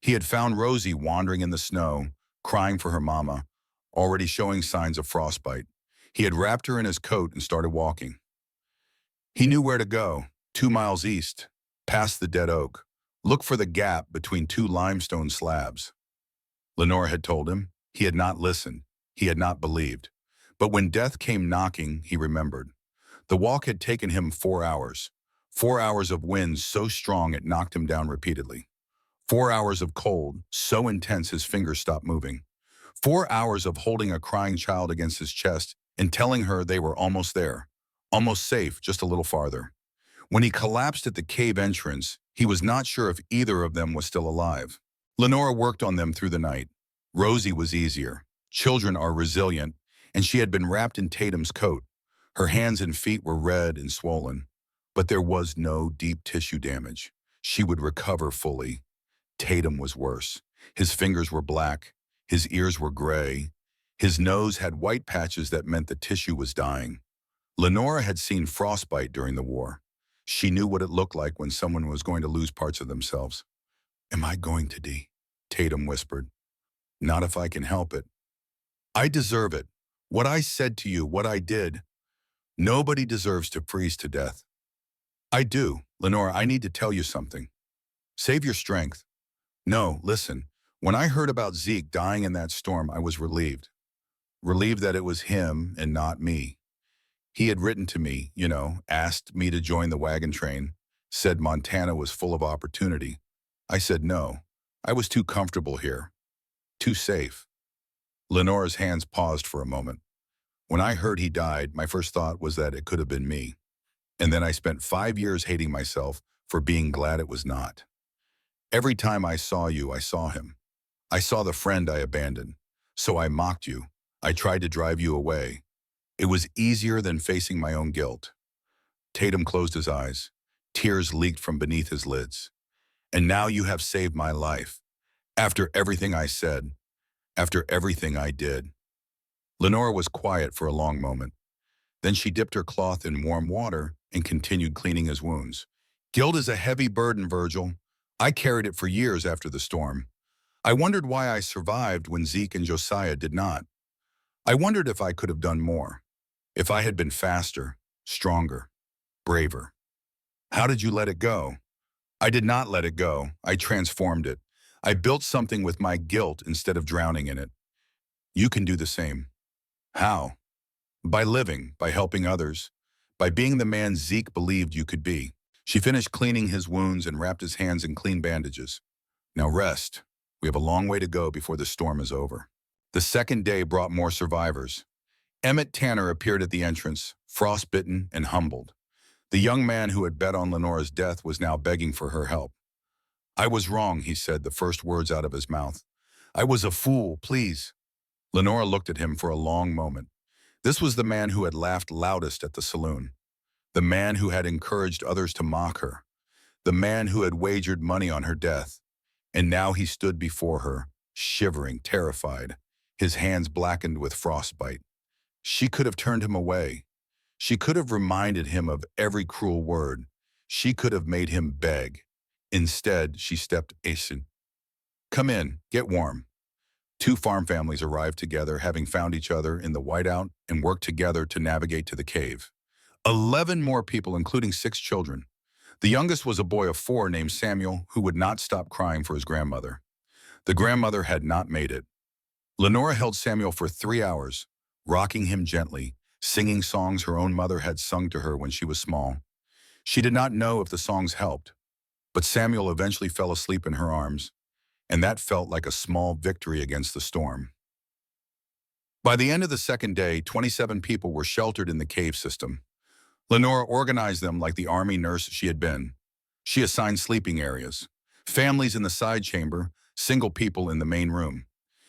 [SPEAKER 1] He had found Rosie wandering in the snow, crying for her mama, already showing signs of frostbite. He had wrapped her in his coat and started walking. He knew where to go, 2 miles east, past the dead oak. Look for the gap between two limestone slabs. Lenore had told him. He had not listened. He had not believed. But when death came knocking, he remembered. The walk had taken him 4 hours. 4 hours of wind so strong it knocked him down repeatedly. 4 hours of cold, so intense his fingers stopped moving. 4 hours of holding a crying child against his chest and telling her they were almost there, almost safe, just a little farther. When he collapsed at the cave entrance, he was not sure if either of them was still alive. Lenora worked on them through the night. Rosie was easier. Children are resilient, and she had been wrapped in Tatum's coat. Her hands and feet were red and swollen, but there was no deep tissue damage. She would recover fully. Tatum was worse. His fingers were black. His ears were gray. His nose had white patches that meant the tissue was dying. Lenora had seen frostbite during the war. She knew what it looked like when someone was going to lose parts of themselves. "Am I going to die?" Tatum whispered. "Not if I can help it. I deserve it. What I said to you, what I did. Nobody deserves to freeze to death." "I do. Lenora, I need to tell you something. Save your strength." "No, listen. When I heard about Zeke dying in that storm, I was relieved. Relieved that it was him and not me. He had written to me, asked me to join the wagon train, said Montana was full of opportunity. I said no. I was too comfortable here. Too safe." Lenora's hands paused for a moment. "When I heard he died, my first thought was that it could have been me. And then I spent 5 years hating myself for being glad it was not. Every time I saw you, I saw him. I saw the friend I abandoned. So I mocked you. I tried to drive you away. It was easier than facing my own guilt." Tatum closed his eyes. Tears leaked from beneath his lids. "And now you have saved my life. After everything I said. After everything I did." Lenora was quiet for a long moment. Then she dipped her cloth in warm water and continued cleaning his wounds. "Guilt is a heavy burden, Virgil. I carried it for years after the storm. I wondered why I survived when Zeke and Josiah did not. I wondered if I could have done more. If I had been faster, stronger, braver. How did you let it go?" "I did not let it go. I transformed it. I built something with my guilt instead of drowning in it. You can do the same." "How?" "By living, by helping others, by being the man Zeke believed you could be." She finished cleaning his wounds and wrapped his hands in clean bandages. "Now rest. We have a long way to go before the storm is over." The second day brought more survivors. Emmett Tanner appeared at the entrance, frostbitten and humbled. The young man who had bet on Lenora's death was now begging for her help. "I was wrong," he said, the first words out of his mouth. "I was a fool, please." Lenora looked at him for a long moment. This was the man who had laughed loudest at the saloon. The man who had encouraged others to mock her. The man who had wagered money on her death. And now he stood before her, shivering, terrified, his hands blackened with frostbite. She could have turned him away. She could have reminded him of every cruel word. She could have made him beg. Instead, she stepped aside. "Come in, get warm." Two farm families arrived together, having found each other in the whiteout, and worked together to navigate to the cave. 11 more people, including 6 children. The youngest was a boy of 4 named Samuel, who would not stop crying for his grandmother. The grandmother had not made it. Lenora held Samuel for 3 hours, rocking him gently, singing songs her own mother had sung to her when she was small. She did not know if the songs helped, but Samuel eventually fell asleep in her arms, and that felt like a small victory against the storm. By the end of the second day, 27 people were sheltered in the cave system. Lenora organized them like the army nurse she had been. She assigned sleeping areas, families in the side chamber, single people in the main room.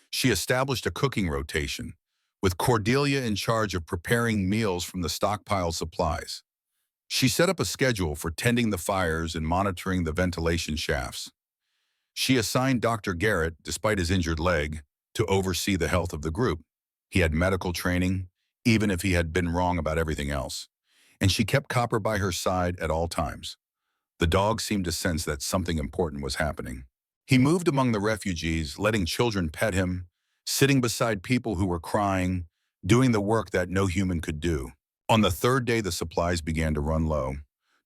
[SPEAKER 1] She established a cooking rotation, with Cordelia in charge of preparing meals from the stockpile supplies. She set up a schedule for tending the fires and monitoring the ventilation shafts. She assigned Dr. Garrett, despite his injured leg, to oversee the health of the group. He had medical training, even if he had been wrong about everything else. And she kept Copper by her side at all times. The dog seemed to sense that something important was happening. He moved among the refugees, letting children pet him, sitting beside people who were crying, doing the work that no human could do. On the third day, the supplies began to run low.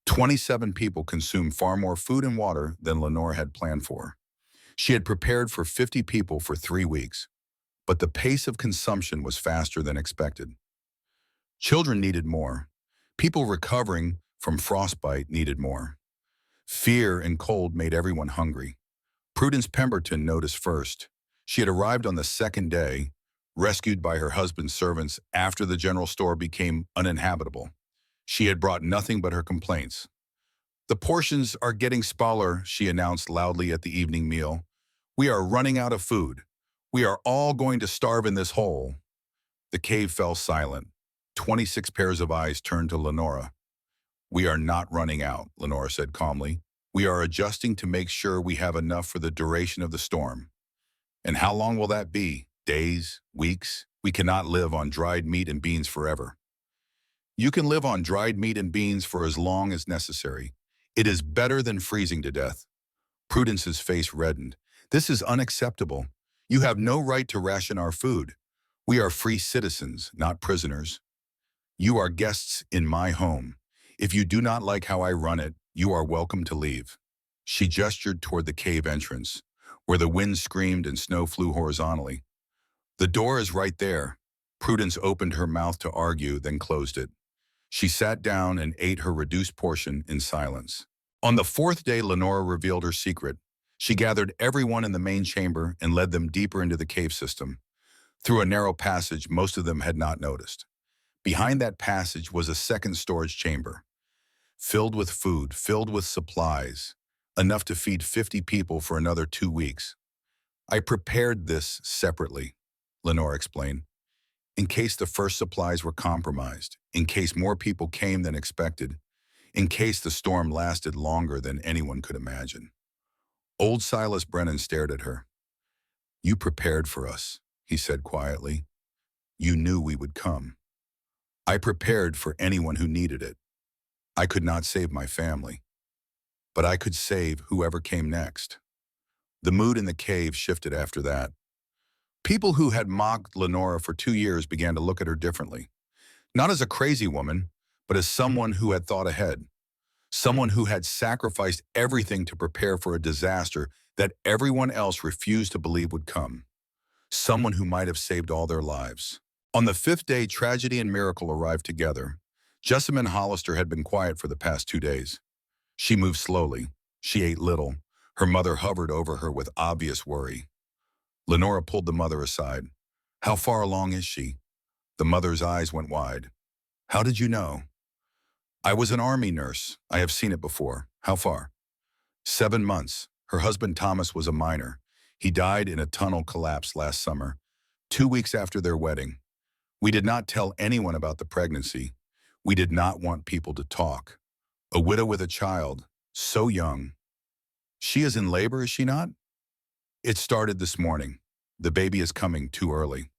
[SPEAKER 1] 27 people consumed far more food and water than Lenore had planned for. She had prepared for 50 people for 3 weeks, but the pace of consumption was faster than expected. Children needed more. People recovering from frostbite needed more. Fear and cold made everyone hungry. Prudence Pemberton noticed first. She had arrived on the second day, rescued by her husband's servants after the general store became uninhabitable. She had brought nothing but her complaints. "The portions are getting smaller," she announced loudly at the evening meal. "We are running out of food. We are all going to starve in this hole." The cave fell silent. 26 pairs of eyes turned to Lenora. "We are not running out," Lenora said calmly. "We are adjusting to make sure we have enough for the duration of the storm." "And how long will that be? Days? Weeks? We cannot live on dried meat and beans forever." "You can live on dried meat and beans for as long as necessary. It is better than freezing to death." Prudence's face reddened. "This is unacceptable. You have no right to ration our food. We are free citizens, not prisoners. You are guests in my home. If you do not like how I run it, you are welcome to leave." She gestured toward the cave entrance, where the wind screamed and snow flew horizontally. "The door is right there." Prudence opened her mouth to argue, then closed it. She sat down and ate her reduced portion in silence. On the fourth day, Lenora revealed her secret. She gathered everyone in the main chamber and led them deeper into the cave system, through a narrow passage most of them had not noticed. Behind that passage was a second storage chamber, filled with food, filled with supplies, enough to feed 50 people for another 2 weeks. "I prepared this separately," Lenore explained, "in case the first supplies were compromised, in case more people came than expected, in case the storm lasted longer than anyone could imagine." Old Silas Brennan stared at her. "You prepared for us," he said quietly. "You knew we would come." "I prepared for anyone who needed it. I could not save my family, but I could save whoever came next." The mood in the cave shifted after that. People who had mocked Lenora for 2 years began to look at her differently. Not as a crazy woman, but as someone who had thought ahead. Someone who had sacrificed everything to prepare for a disaster that everyone else refused to believe would come. Someone who might have saved all their lives. On the fifth day, tragedy and miracle arrived together. Jessamine Hollister had been quiet for the past 2 days. She moved slowly. She ate little. Her mother hovered over her with obvious worry. Lenora pulled the mother aside. "How far along is she?" The mother's eyes went wide. "How did you know?" "I was an army nurse. I have seen it before." "How far?" 7 months. Her husband Thomas was a miner. He died in a tunnel collapse last summer, 2 weeks after their wedding. We did not tell anyone about the pregnancy. We did not want people to talk. A widow with a child, so young. She is in labor, is she not? It started this morning. The baby is coming too early.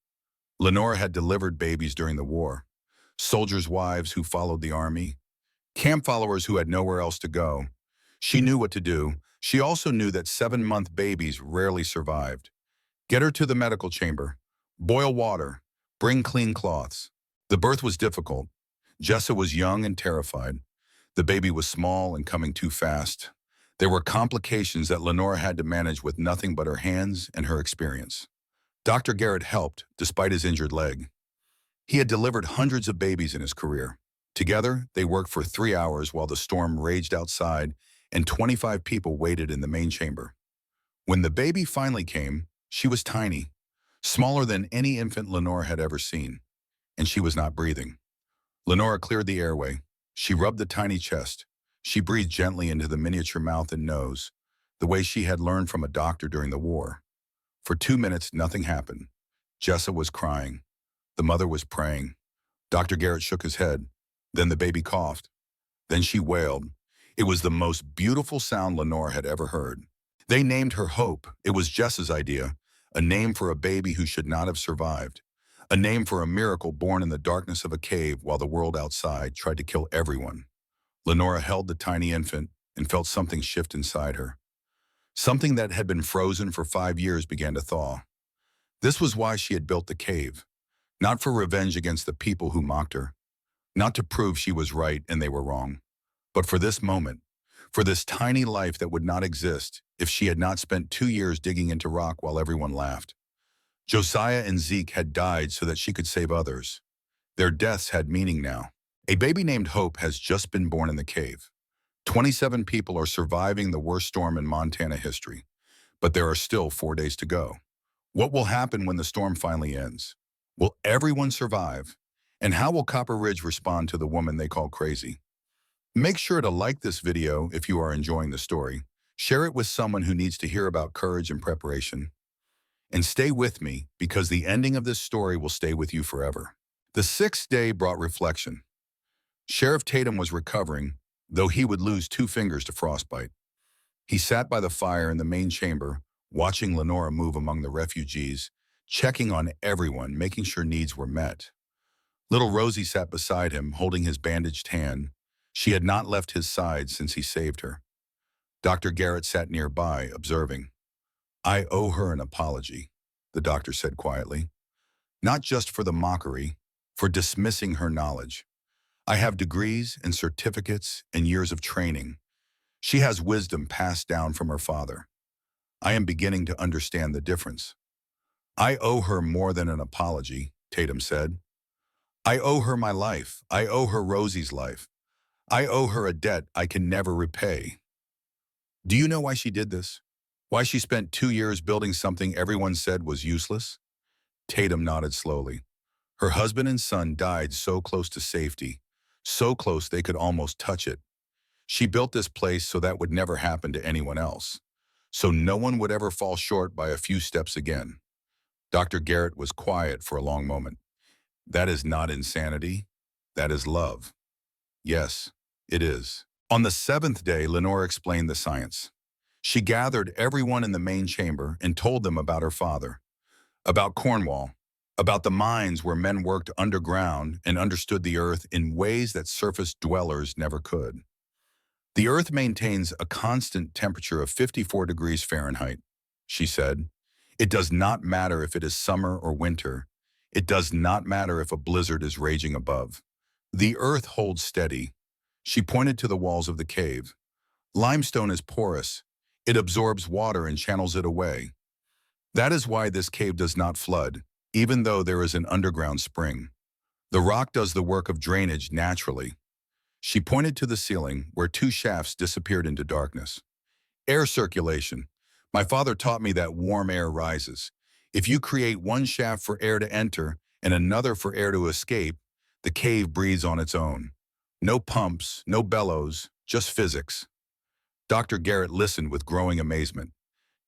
[SPEAKER 1] Lenora had delivered babies during the war. Soldiers' wives who followed the army. Camp followers who had nowhere else to go. She knew what to do. She also knew that 7-month babies rarely survived. Get her to the medical chamber. Boil water. Bring clean cloths. The birth was difficult. Jessa was young and terrified. The baby was small and coming too fast. There were complications that Lenora had to manage with nothing but her hands and her experience. Dr. Garrett helped, despite his injured leg. He had delivered hundreds of babies in his career. Together, they worked for 3 hours while the storm raged outside and 25 people waited in the main chamber. When the baby finally came, she was tiny, smaller than any infant Lenora had ever seen, and she was not breathing. Lenora cleared the airway. She rubbed the tiny chest. She breathed gently into the miniature mouth and nose, the way she had learned from a doctor during the war. For 2 minutes, nothing happened. Jessa was crying. The mother was praying. Dr. Garrett shook his head. Then the baby coughed. Then she wailed. It was the most beautiful sound Lenore had ever heard. They named her Hope. It was Jessa's idea, a name for a baby who should not have survived, a name for a miracle born in the darkness of a cave while the world outside tried to kill everyone. Lenora held the tiny infant. and felt something shift inside her. Something that had been frozen for 5 years began to thaw. This was why she had built the cave, not for revenge against the people who mocked her, not to prove she was right and they were wrong, but for this moment, for this tiny life that would not exist if she had not spent 2 years digging into rock while everyone laughed. Josiah and Zeke had died so that she could save others. Their deaths had meaning now. A baby named Hope has just been born in the cave. 27 people are surviving the worst storm in Montana history, but there are still 4 days to go. What will happen when the storm finally ends? Will everyone survive? And how will Copper Ridge respond to the woman they call crazy? Make sure to like this video if you are enjoying the story. Share it with someone who needs to hear about courage and preparation. And stay with me, because the ending of this story will stay with you forever. The 6th day brought reflection. Sheriff Tatum was recovering, though he would lose 2 fingers to frostbite. He sat by the fire in the main chamber, watching Lenora move among the refugees, checking on everyone, making sure needs were met. Little Rosie sat beside him, holding his bandaged hand. She had not left his side since he saved her. Dr. Garrett sat nearby, observing. "I owe her an apology," the doctor said quietly. "Not just for the mockery, for dismissing her knowledge. I have degrees and certificates and years of training. She has wisdom passed down from her father. I am beginning to understand the difference." "I owe her more than an apology," Tatum said. "I owe her my life. I owe her Rosie's life. I owe her a debt I can never repay." "Do you know why she did this? Why she spent 2 years building something everyone said was useless?" Tatum nodded slowly. Her husband and son died so close to safety, so close they could almost touch it. She built this place so that would never happen to anyone else, so no one would ever fall short by a few steps again. Dr. Garrett was quiet for a long moment. "That is not insanity. That is love." "Yes, it is." On the 7th day, Lenore explained the science. She gathered everyone in the main chamber and told them about her father, about Cornwall, about the mines where men worked underground and understood the earth in ways that surface dwellers never could. "The earth maintains a constant temperature of 54 degrees Fahrenheit, she said. "It does not matter if it is summer or winter. It does not matter if a blizzard is raging above. The earth holds steady." She pointed to the walls of the cave. "Limestone is porous. It absorbs water and channels it away. That is why this cave does not flood, even though there is an underground spring. The rock does the work of drainage naturally." She pointed to the ceiling, where 2 shafts disappeared into darkness. "Air circulation. My father taught me that warm air rises. If you create one shaft for air to enter and another for air to escape, the cave breathes on its own. No pumps, no bellows, just physics." Dr. Garrett listened with growing amazement.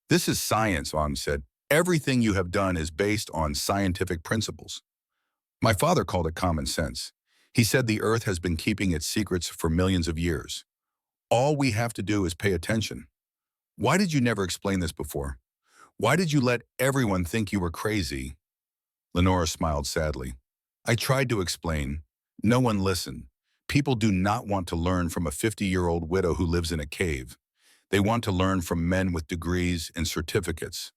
[SPEAKER 1] "This is science," Vaughn said. "Everything you have done is based on scientific principles." "My father called it common sense. He said the earth has been keeping its secrets for millions of years. All we have to do is pay attention." "Why did you never explain this before? Why did you let everyone think you were crazy?" Lenora smiled sadly. "I tried to explain. No one listened. People do not want to learn from a 50-year-old widow who lives in a cave. They want to learn from men with degrees and certificates.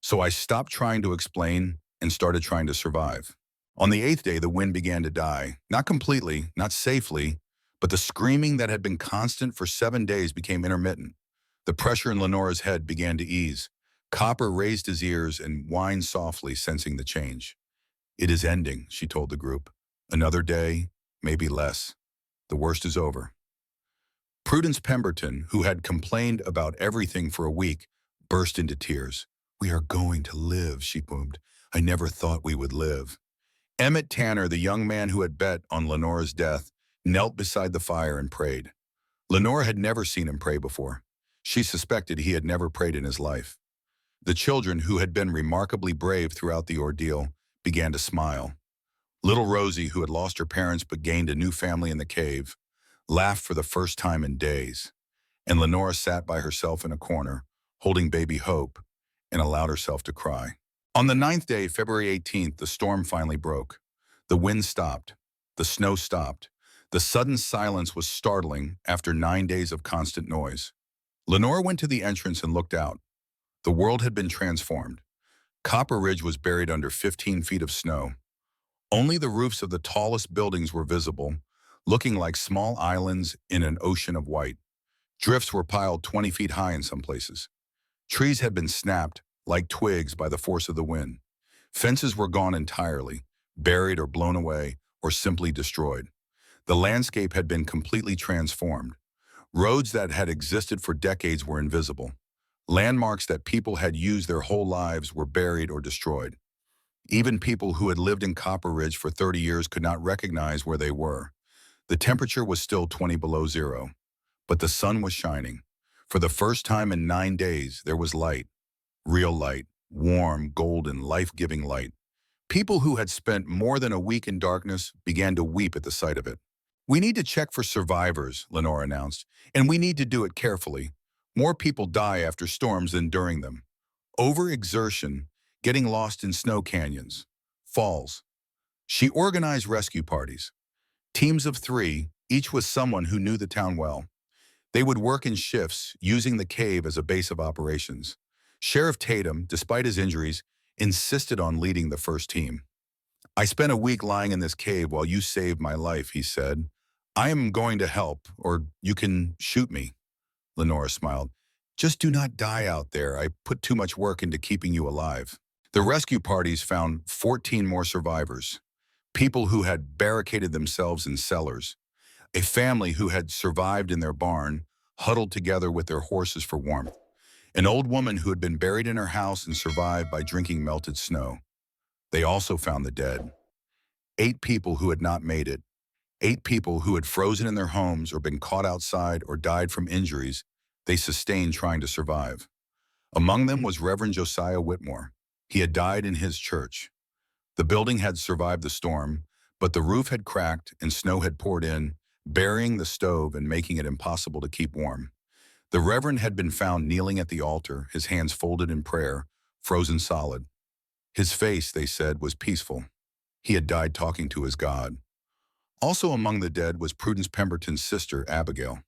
[SPEAKER 1] So I stopped trying to explain and started trying to survive." On the 8th day, the wind began to die. Not completely, not safely, but the screaming that had been constant for 7 days became intermittent. The pressure in Lenora's head began to ease. Copper raised his ears and whined softly, sensing the change. "It is ending," she told the group. "Another day, maybe less. The worst is over." Prudence Pemberton, who had complained about everything for a week, burst into tears. "We are going to live," she boomed. "I never thought we would live." Emmett Tanner, the young man who had bet on Lenora's death, knelt beside the fire and prayed. Lenora had never seen him pray before. She suspected he had never prayed in his life. The children, who had been remarkably brave throughout the ordeal, began to smile. Little Rosie, who had lost her parents but gained a new family in the cave, laughed for the first time in days. And Lenora sat by herself in a corner, holding baby Hope, and allowed herself to cry. On the 9th day, February 18th, the storm finally broke. The wind stopped. The snow stopped. The sudden silence was startling after 9 days of constant noise. Lenore went to the entrance and looked out. The world had been transformed. Copper Ridge was buried under 15 feet of snow. Only the roofs of the tallest buildings were visible, looking like small islands in an ocean of white. Drifts were piled 20 feet high in some places. Trees had been snapped, like twigs, by the force of the wind. Fences were gone entirely, buried or blown away, or simply destroyed. The landscape had been completely transformed. Roads that had existed for decades were invisible. Landmarks that people had used their whole lives were buried or destroyed. Even people who had lived in Copper Ridge for 30 years could not recognize where they were. The temperature was still 20 below zero, but the sun was shining. For the first time in 9 days, there was light. Real light, warm, golden, life-giving light. People who had spent more than a week in darkness began to weep at the sight of it. "We need to check for survivors," Lenore announced, "and we need to do it carefully. More people die after storms than during them. Overexertion, getting lost in snow canyons, falls." She organized rescue parties. Teams of 3, each with someone who knew the town well. They would work in shifts, using the cave as a base of operations. Sheriff Tatum, despite his injuries, insisted on leading the first team. "I spent a week lying in this cave while you saved my life," he said. "I am going to help, or you can shoot me." Lenora smiled. "Just do not die out there. I put too much work into keeping you alive." The rescue parties found 14 more survivors. People who had barricaded themselves in cellars. A family who had survived in their barn, huddled together with their horses for warmth. An old woman who had been buried in her house and survived by drinking melted snow. They also found the dead. 8 people who had not made it. 8 people who had frozen in their homes or been caught outside or died from injuries they sustained trying to survive. Among them was Reverend Whitmore. He had died in his church. The building had survived the storm, but the roof had cracked and snow had poured in, burying the stove and making it impossible to keep warm. The Reverend had been found kneeling at the altar, his hands folded in prayer, frozen solid. His face, they said, was peaceful. He had died talking to his God. Also among the dead was Prudence Pemberton's sister, Abigail.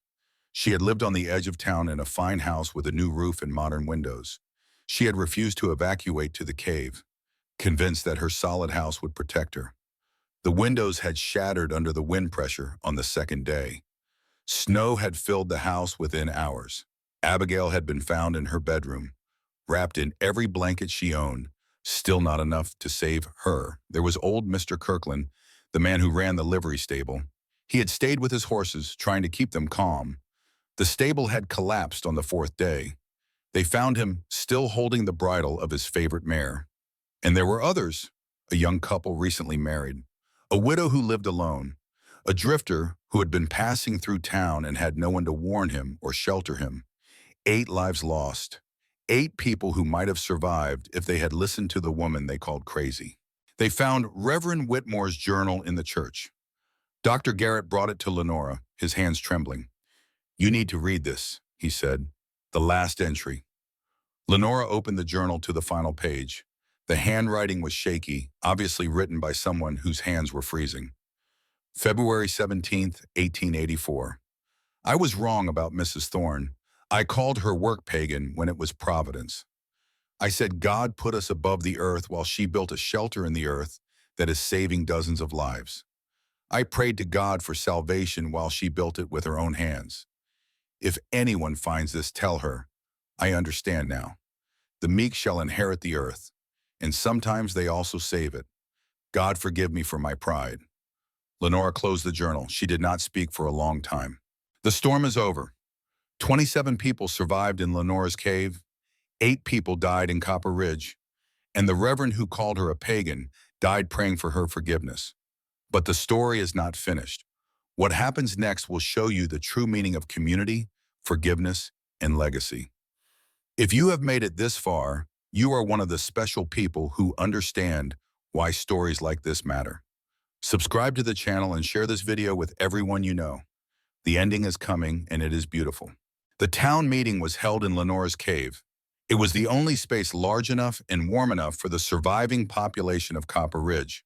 [SPEAKER 1] She had lived on the edge of town in a fine house with a new roof and modern windows. She had refused to evacuate to the cave, convinced that her solid house would protect her. The windows had shattered under the wind pressure on the second day. Snow had filled the house within hours. Abigail had been found in her bedroom, wrapped in every blanket she owned, still not enough to save her. There was old Mr. Kirkland, the man who ran the livery stable. He had stayed with his horses, trying to keep them calm. The stable had collapsed on the 4th day. They found him still holding the bridle of his favorite mare. And there were others, a young couple recently married, a widow who lived alone, a drifter who had been passing through town and had no one to warn him or shelter him. 8 lives lost. 8 people who might have survived if they had listened to the woman they called crazy. They found Reverend Whitmore's journal in the church. Dr. Garrett brought it to Lenora, his hands trembling. "You need to read this," he said. "The last entry." Lenora opened the journal to the final page. The handwriting was shaky, obviously written by someone whose hands were freezing. February 17th, 1884. "I was wrong about Mrs. Thorn. I called her work pagan when it was providence. I said God put us above the earth while she built a shelter in the earth that is saving dozens of lives. I prayed to God for salvation while she built it with her own hands. If anyone finds this, tell her, I understand now. The meek shall inherit the earth, and sometimes they also save it. God forgive me for my pride." Lenora closed the journal. She did not speak for a long time. The storm is over. 27 people survived in Lenora's cave. 8 people died in Copper Ridge. And the reverend who called her a pagan died praying for her forgiveness. But the story is not finished. What happens next will show you the true meaning of community, forgiveness, and legacy. If you have made it this far, you are one of the special people who understand why stories like this matter. Subscribe to the channel and share this video with everyone you know. The ending is coming, and it is beautiful. The town meeting was held in Lenora's cave. It was the only space large enough and warm enough for the surviving population of Copper Ridge.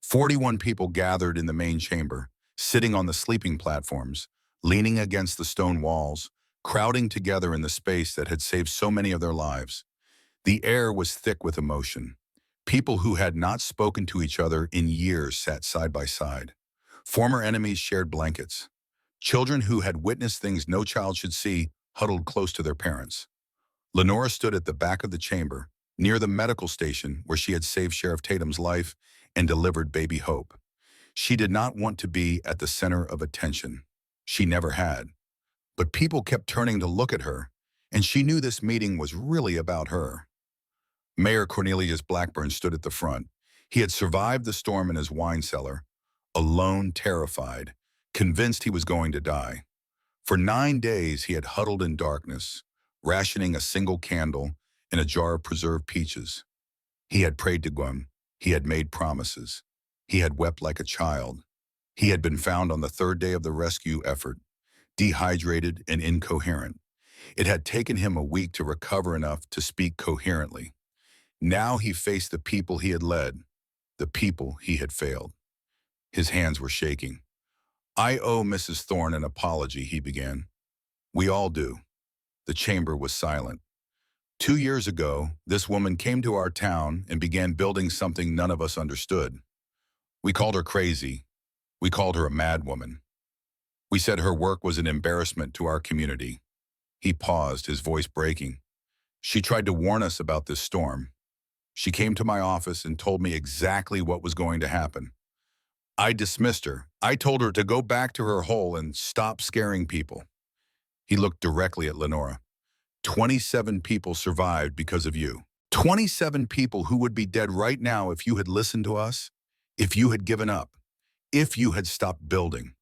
[SPEAKER 1] 41 people gathered in the main chamber, sitting on the sleeping platforms, leaning against the stone walls, crowding together in the space that had saved so many of their lives. The air was thick with emotion. People who had not spoken to each other in years sat side by side. Former enemies shared blankets. Children who had witnessed things no child should see huddled close to their parents. Lenora stood at the back of the chamber, near the medical station where she had saved Sheriff Tatum's life and delivered baby Hope. She did not want to be at the center of attention. She never had. But people kept turning to look at her, and she knew this meeting was really about her. Mayor Cornelius Blackburn stood at the front. He had survived the storm in his wine cellar, alone, terrified, convinced he was going to die. For 9 days he had huddled in darkness, rationing a single candle and a jar of preserved peaches. He had prayed to Gwyn. He had made promises. He had wept like a child. He had been found on the 3rd day of the rescue effort, dehydrated and incoherent. It had taken him a week to recover enough to speak coherently. Now he faced the people he had led, the people he had failed. His hands were shaking. "I owe Mrs. Thorn an apology," he began. "We all do." The chamber was silent. 2 years ago, this woman came to our town and began building something none of us understood. We called her crazy. We called her a madwoman. We said her work was an embarrassment to our community. He paused, his voice breaking. She tried to warn us about this storm. She came to my office and told me exactly what was going to happen. I dismissed her. I told her to go back to her hole and stop scaring people. He looked directly at Lenora. 27 people survived because of you. 27 people who would be dead right now if you had listened to us, if you had given up, if you had stopped building.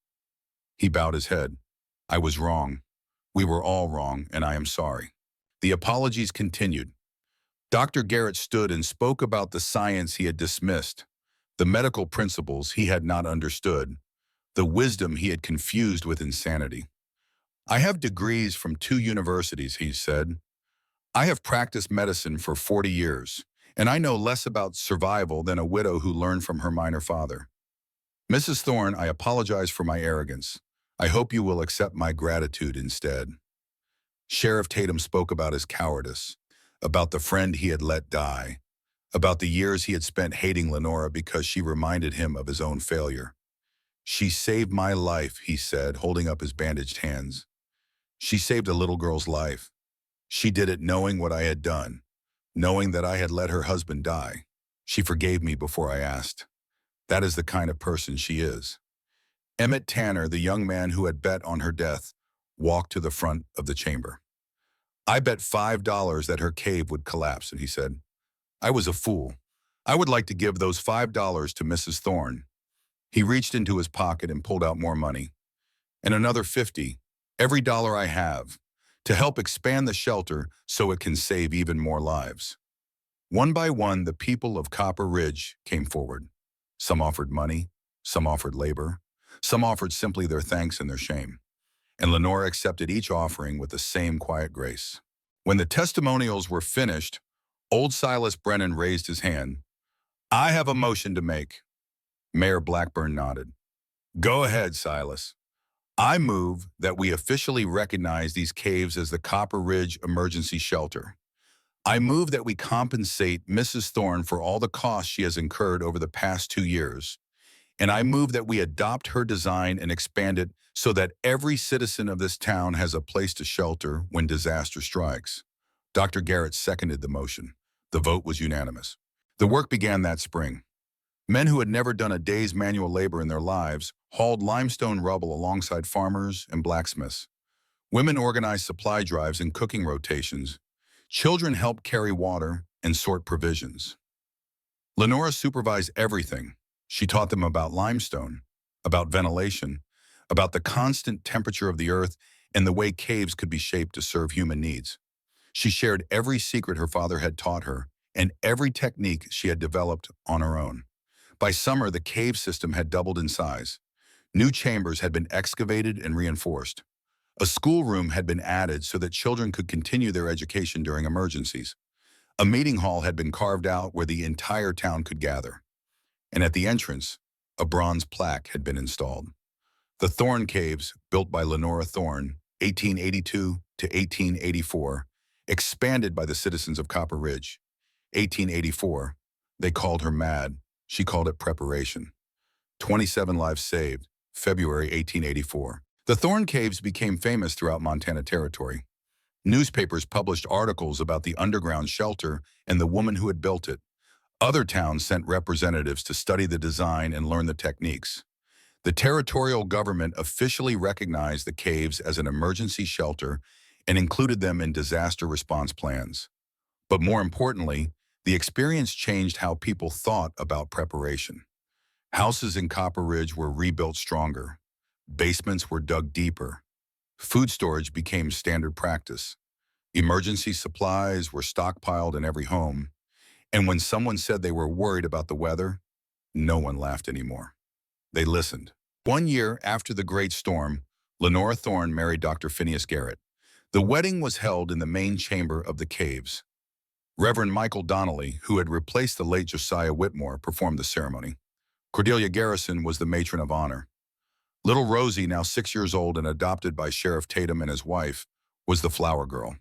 [SPEAKER 1] He bowed his head. I was wrong. We were all wrong, and I am sorry. The apologies continued. Dr. Garrett stood and spoke about the science he had dismissed, the medical principles he had not understood, the wisdom he had confused with insanity. I have degrees from 2 universities, he said. I have practiced medicine for 40 years, and I know less about survival than a widow who learned from her minor father. Mrs. Thorn, I apologize for my arrogance. I hope you will accept my gratitude instead. Sheriff Tatum spoke about his cowardice, about the friend he had let die, about the years he had spent hating Lenora because she reminded him of his own failure. She saved my life, he said, holding up his bandaged hands. She saved a little girl's life. She did it knowing what I had done, knowing that I had let her husband die. She forgave me before I asked. That is the kind of person she is. Emmett Tanner, the young man who had bet on her death, walked to the front of the chamber. I bet $5 that her cave would collapse, and he said, I was a fool. I would like to give those $5 to Mrs. Thorn. He reached into his pocket and pulled out more money. And another 50, every dollar I have, to help expand the shelter so it can save even more lives. One by one, the people of Copper Ridge came forward. Some offered money, some offered labor, some offered simply their thanks and their shame. And Lenora accepted each offering with the same quiet grace. When the testimonials were finished, old Silas Brennan raised his hand. I have a motion to make. Mayor Blackburn nodded. Go ahead, Silas. I move that we officially recognize these caves as the Copper Ridge Emergency Shelter. I move that we compensate Mrs. Thorn for all the costs she has incurred over the past 2 years. And I move that we adopt her design and expand it so that every citizen of this town has a place to shelter when disaster strikes. Dr. Garrett seconded the motion. The vote was unanimous. The work began that spring. Men who had never done a day's manual labor in their lives hauled limestone rubble alongside farmers and blacksmiths. Women organized supply drives and cooking rotations. Children helped carry water and sort provisions. Lenora supervised everything. She taught them about limestone, about ventilation, about the constant temperature of the earth and the way caves could be shaped to serve human needs. She shared every secret her father had taught her and every technique she had developed on her own. By summer, the cave system had doubled in size. New chambers had been excavated and reinforced. A schoolroom had been added so that children could continue their education during emergencies. A meeting hall had been carved out where the entire town could gather. And at the entrance, a bronze plaque had been installed. The Thorn Caves, built by Lenora Thorn, 1882 to 1884, expanded by the citizens of Copper Ridge. 1884, they called her mad. She called it preparation. 27 lives saved, February 1884. The Thorn Caves became famous throughout Montana Territory. Newspapers published articles about the underground shelter and the woman who had built it. Other towns sent representatives to study the design and learn the techniques. The territorial government officially recognized the caves as an emergency shelter and included them in disaster response plans. But more importantly, the experience changed how people thought about preparation. Houses in Copper Ridge were rebuilt stronger. Basements were dug deeper. Food storage became standard practice. Emergency supplies were stockpiled in every home. And when someone said they were worried about the weather, no one laughed anymore. They listened. 1 year after the Great Storm, Lenora Thorn married Dr. Phineas Garrett. The wedding was held in the main chamber of the caves. Reverend Michael Donnelly, who had replaced the late Josiah Whitmore, performed the ceremony. Cordelia Garrison was the matron of honor. Little Rosie, now 6 years old and adopted by Sheriff Tatum and his wife, was the flower girl.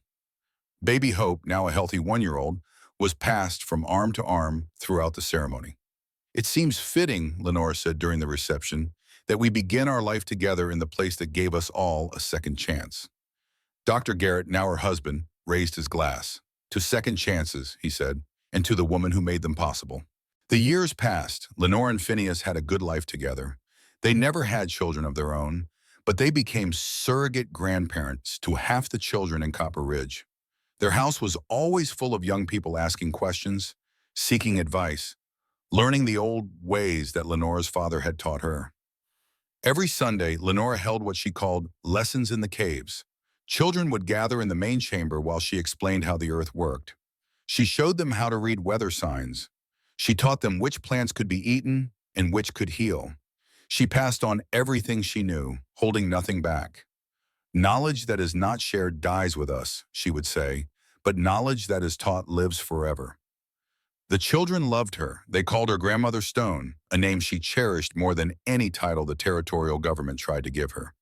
[SPEAKER 1] Baby Hope, now a healthy 1-year-old, was passed from arm to arm throughout the ceremony. "It seems fitting," Lenora said during the reception, "that we begin our life together in the place that gave us all a second chance." Dr. Garrett, now her husband, raised his glass. "To second chances," he said, "and to the woman who made them possible." The years passed. Lenora and Phineas had a good life together. They never had children of their own, but they became surrogate grandparents to half the children in Copper Ridge. Their house was always full of young people asking questions, seeking advice, learning the old ways that Lenora's father had taught her. Every Sunday, Lenora held what she called lessons in the caves. Children would gather in the main chamber while she explained how the earth worked. She showed them how to read weather signs. She taught them which plants could be eaten and which could heal. She passed on everything she knew, holding nothing back. "Knowledge that is not shared dies with us," she would say, "but knowledge that is taught lives forever." The children loved her. They called her Grandmother Stone, a name she cherished more than any title the territorial government tried to give her.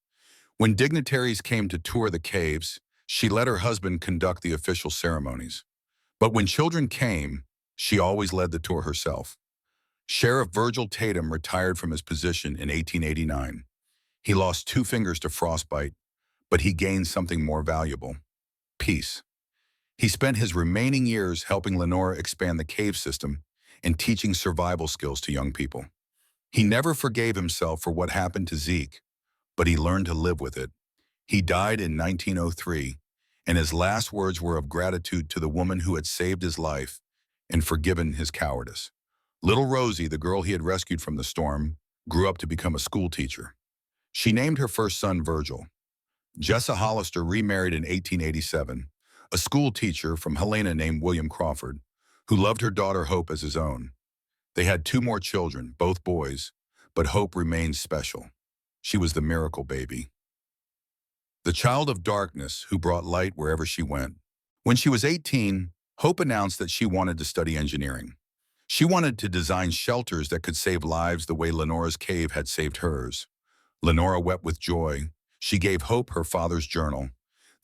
[SPEAKER 1] When dignitaries came to tour the caves, she let her husband conduct the official ceremonies. But when children came, she always led the tour herself. Sheriff Virgil Tatum retired from his position in 1889. He lost 2 fingers to frostbite, but he gained something more valuable: peace. He spent his remaining years helping Lenora expand the cave system and teaching survival skills to young people. He never forgave himself for what happened to Zeke, but he learned to live with it. He died in 1903, and his last words were of gratitude to the woman who had saved his life and forgiven his cowardice. Little Rosie, the girl he had rescued from the storm, grew up to become a school teacher. She named her first son Virgil. Jessa Hollister remarried in 1887, a school teacher from Helena named William Crawford, who loved her daughter Hope as his own. They had 2 more children, both boys, but Hope remained special. She was the miracle baby. The child of darkness who brought light wherever she went. When she was 18, Hope announced that she wanted to study engineering. She wanted to design shelters that could save lives the way Lenora's cave had saved hers. Lenora wept with joy. She gave Hope her father's journal,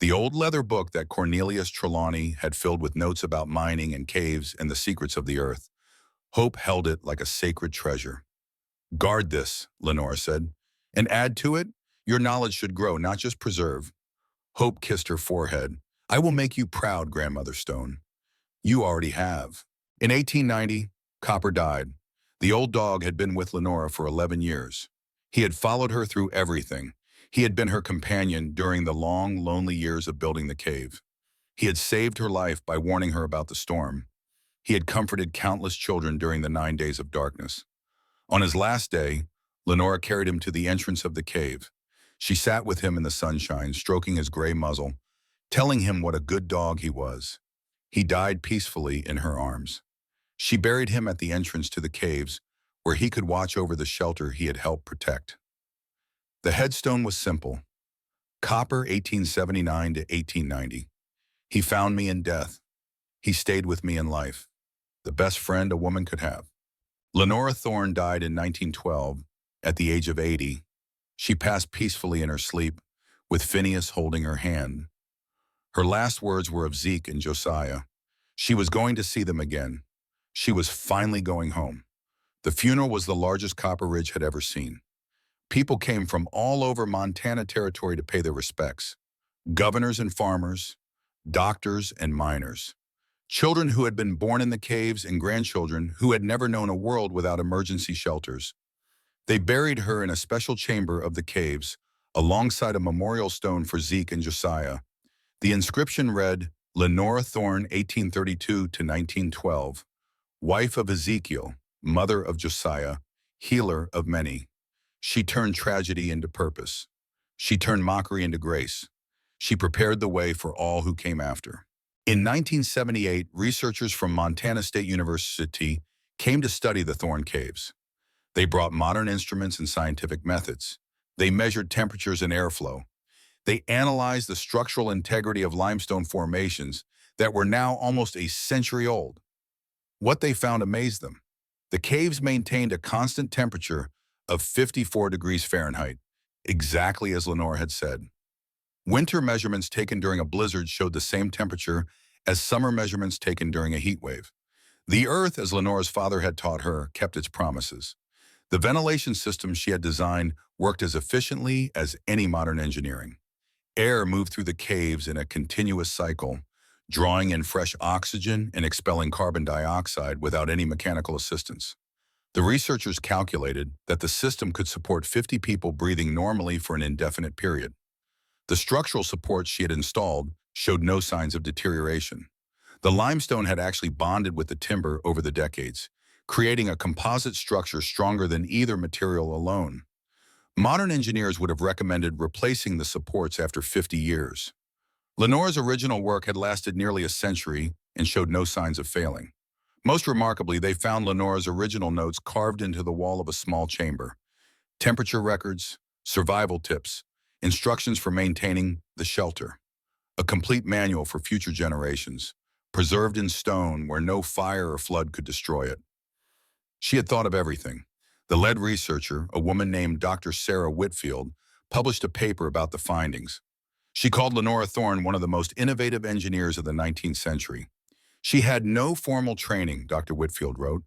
[SPEAKER 1] the old leather book that Cornelius Trelawney had filled with notes about mining and caves and the secrets of the earth. Hope held it like a sacred treasure. "Guard this," Lenora said, "and add to it. Your knowledge should grow, not just preserve." Hope kissed her forehead. "I will make you proud, Grandmother Stone." "You already have." In 1890, Copper died. The old dog had been with Lenora for 11 years. He had followed her through everything. He had been her companion during the long, lonely years of building the cave. He had saved her life by warning her about the storm. He had comforted countless children during the 9 days of darkness. On his last day, Lenora carried him to the entrance of the cave. She sat with him in the sunshine, stroking his gray muzzle, telling him what a good dog he was. He died peacefully in her arms. She buried him at the entrance to the caves, where he could watch over the shelter he had helped protect. The headstone was simple: Copper, 1879 to 1890. He found me in death. He stayed with me in life. The best friend a woman could have. Lenora Thorn died in 1912 at the age of 80. She passed peacefully in her sleep, with Phineas holding her hand. Her last words were of Zeke and Josiah. She was going to see them again. She was finally going home. The funeral was the largest Copper Ridge had ever seen. People came from all over Montana Territory to pay their respects. Governors and farmers, doctors and miners. Children who had been born in the caves and grandchildren who had never known a world without emergency shelters. They buried her in a special chamber of the caves, alongside a memorial stone for Zeke and Josiah. The inscription read, Lenora Thorn, 1832 to 1912, wife of Ezekiel, mother of Josiah, healer of many. She turned tragedy into purpose. She turned mockery into grace. She prepared the way for all who came after. In 1978, researchers from Montana State University came to study the Thorn Caves. They brought modern instruments and scientific methods. They measured temperatures and airflow. They analyzed the structural integrity of limestone formations that were now almost a century old. What they found amazed them. The caves maintained a constant temperature of 54 degrees Fahrenheit, exactly as Lenore had said. Winter measurements taken during a blizzard showed the same temperature as summer measurements taken during a heat wave. The earth, as Lenore's father had taught her, kept its promises. The ventilation system she had designed worked as efficiently as any modern engineering. Air moved through the caves in a continuous cycle, drawing in fresh oxygen and expelling carbon dioxide without any mechanical assistance. The researchers calculated that the system could support 50 people breathing normally for an indefinite period. The structural supports she had installed showed no signs of deterioration. The limestone had actually bonded with the timber over the decades, creating a composite structure stronger than either material alone. Modern engineers would have recommended replacing the supports after 50 years. Lenore's original work had lasted nearly a century and showed no signs of failing. Most remarkably, they found Lenore's original notes carved into the wall of a small chamber. Temperature records, survival tips, instructions for maintaining the shelter. A complete manual for future generations, preserved in stone where no fire or flood could destroy it. She had thought of everything. The lead researcher, a woman named Dr. Sarah Whitfield, published a paper about the findings. She called Lenora Thorn one of the most innovative engineers of the 19th century. She had no formal training, Dr. Whitfield wrote.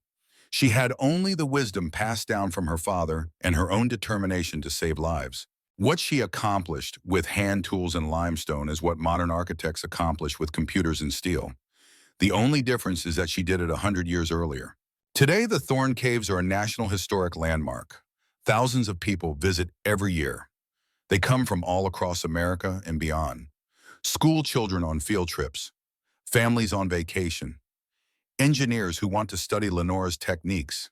[SPEAKER 1] She had only the wisdom passed down from her father and her own determination to save lives. What she accomplished with hand tools and limestone is what modern architects accomplish with computers and steel. The only difference is that she did it 100 years earlier. Today, the Thorn Caves are a National Historic Landmark. Thousands of people visit every year. They come from all across America and beyond. School children on field trips, families on vacation, engineers who want to study Lenore's techniques,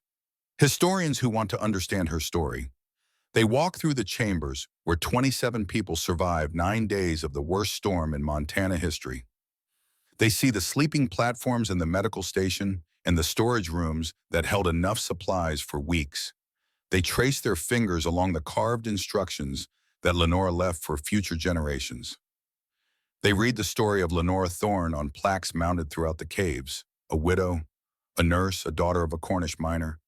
[SPEAKER 1] historians who want to understand her story. They walk through the chambers where 27 people survived 9 days of the worst storm in Montana history. They see the sleeping platforms in the medical station and the storage rooms that held enough supplies for weeks. They trace their fingers along the carved instructions that Lenore left for future generations. They read the story of Lenora Thorn on plaques mounted throughout the caves, a widow, a nurse, a daughter of a Cornish miner,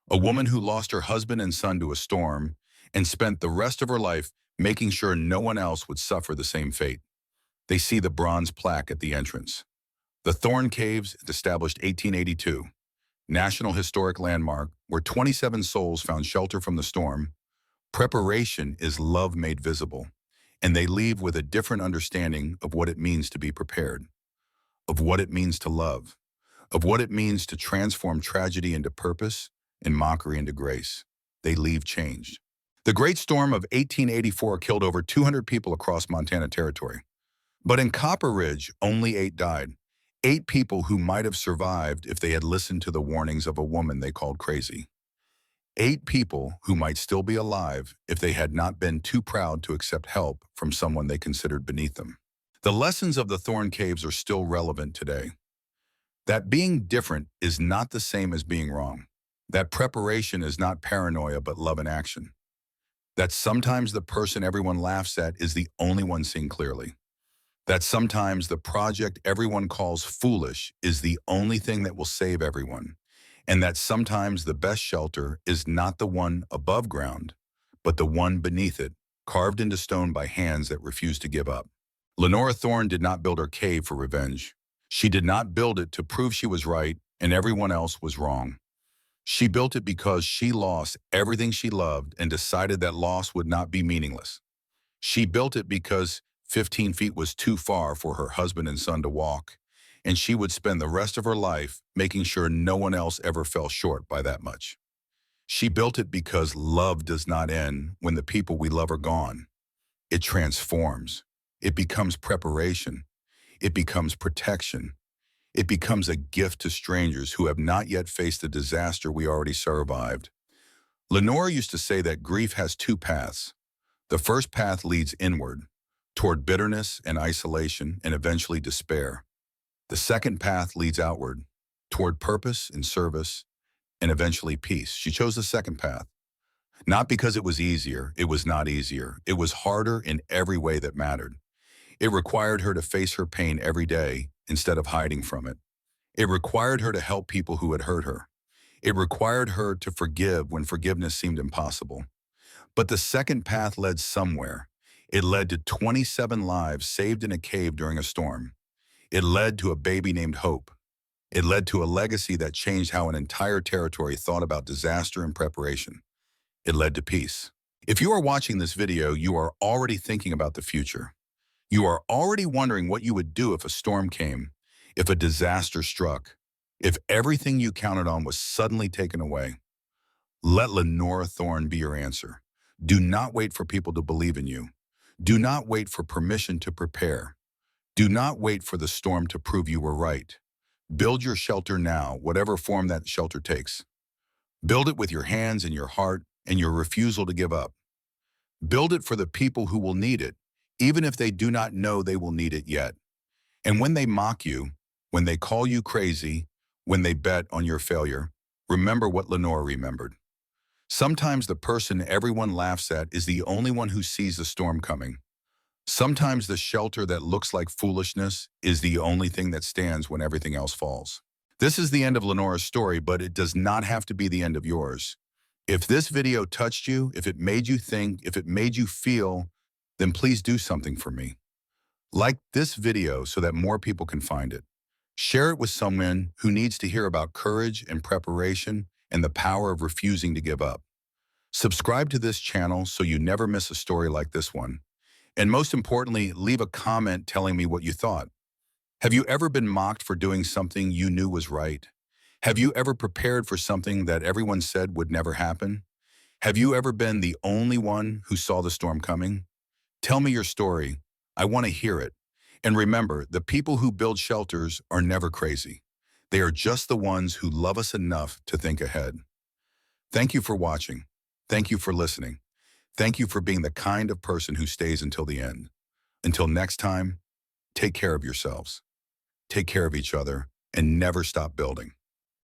[SPEAKER 1] a woman who lost her husband and son to a storm and spent the rest of her life making sure no one else would suffer the same fate. They see the bronze plaque at the entrance. The Thorn Caves, established 1882, National Historic Landmark, where 27 souls found shelter from the storm. Preparation is love made visible, and they leave with a different understanding of what it means to be prepared, of what it means to love, of what it means to transform tragedy into purpose and mockery into grace. They leave changed. The Great Storm of 1884 killed over 200 people across Montana Territory. But in Copper Ridge, only 8 died. 8 people who might have survived if they had listened to the warnings of a woman they called crazy. 8 people who might still be alive if they had not been too proud to accept help from someone they considered beneath them. The lessons of the Thorn Caves are still relevant today. That being different is not the same as being wrong. That preparation is not paranoia but love in action. That sometimes the person everyone laughs at is the only one seeing clearly. That sometimes the project everyone calls foolish is the only thing that will save everyone. And that sometimes the best shelter is not the one above ground, but the one beneath it, carved into stone by hands that refused to give up. Lenora Thorn did not build her cave for revenge. She did not build it to prove she was right and everyone else was wrong. She built it because she lost everything she loved and decided that loss would not be meaningless. She built it because 15 feet was too far for her husband and son to walk, and she would spend the rest of her life making sure no one else ever fell short by that much. She built it because love does not end when the people we love are gone. It transforms. It becomes preparation. It becomes protection. It becomes a gift to strangers who have not yet faced the disaster we already survived. Lenora used to say that grief has two paths. The first path leads inward, toward bitterness and isolation and eventually despair. The second path leads outward, toward purpose and service and eventually peace. She chose the second path. Not because it was easier, it was not easier. It was harder in every way that mattered. It required her to face her pain every day instead of hiding from it. It required her to help people who had hurt her. It required her to forgive when forgiveness seemed impossible. But the second path led somewhere. It led to 27 lives saved in a cave during a storm. It led to a baby named Hope. It led to a legacy that changed how an entire territory thought about disaster and preparation. It led to peace. If you are watching this video, you are already thinking about the future. You are already wondering what you would do if a storm came, if a disaster struck, if everything you counted on was suddenly taken away. Let Lenora Thorn be your answer. Do not wait for people to believe in you. Do not wait for permission to prepare. Do not wait for the storm to prove you were right. Build your shelter now, whatever form that shelter takes. Build it with your hands and your heart and your refusal to give up. Build it for the people who will need it, even if they do not know they will need it yet. And when they mock you, when they call you crazy, when they bet on your failure, remember what Lenora remembered. Sometimes the person everyone laughs at is the only one who sees the storm coming. Sometimes the shelter that looks like foolishness is the only thing that stands when everything else falls. This is the end of Lenora's story, but it does not have to be the end of yours. If this video touched you, if it made you think, if it made you feel, then please do something for me. Like this video so that more people can find it. Share it with someone who needs to hear about courage and preparation and the power of refusing to give up. Subscribe to this channel so you never miss a story like this one. And most importantly, leave a comment telling me what you thought. Have you ever been mocked for doing something you knew was right? Have you ever prepared for something that everyone said would never happen? Have you ever been the only one who saw the storm coming? Tell me your story. I want to hear it. And remember, the people who build shelters are never crazy. They are just the ones who love us enough to think ahead. Thank you for watching. Thank you for listening. Thank you for being the kind of person who stays until the end. Until next time, take care of yourselves, take care of each other, and never stop building.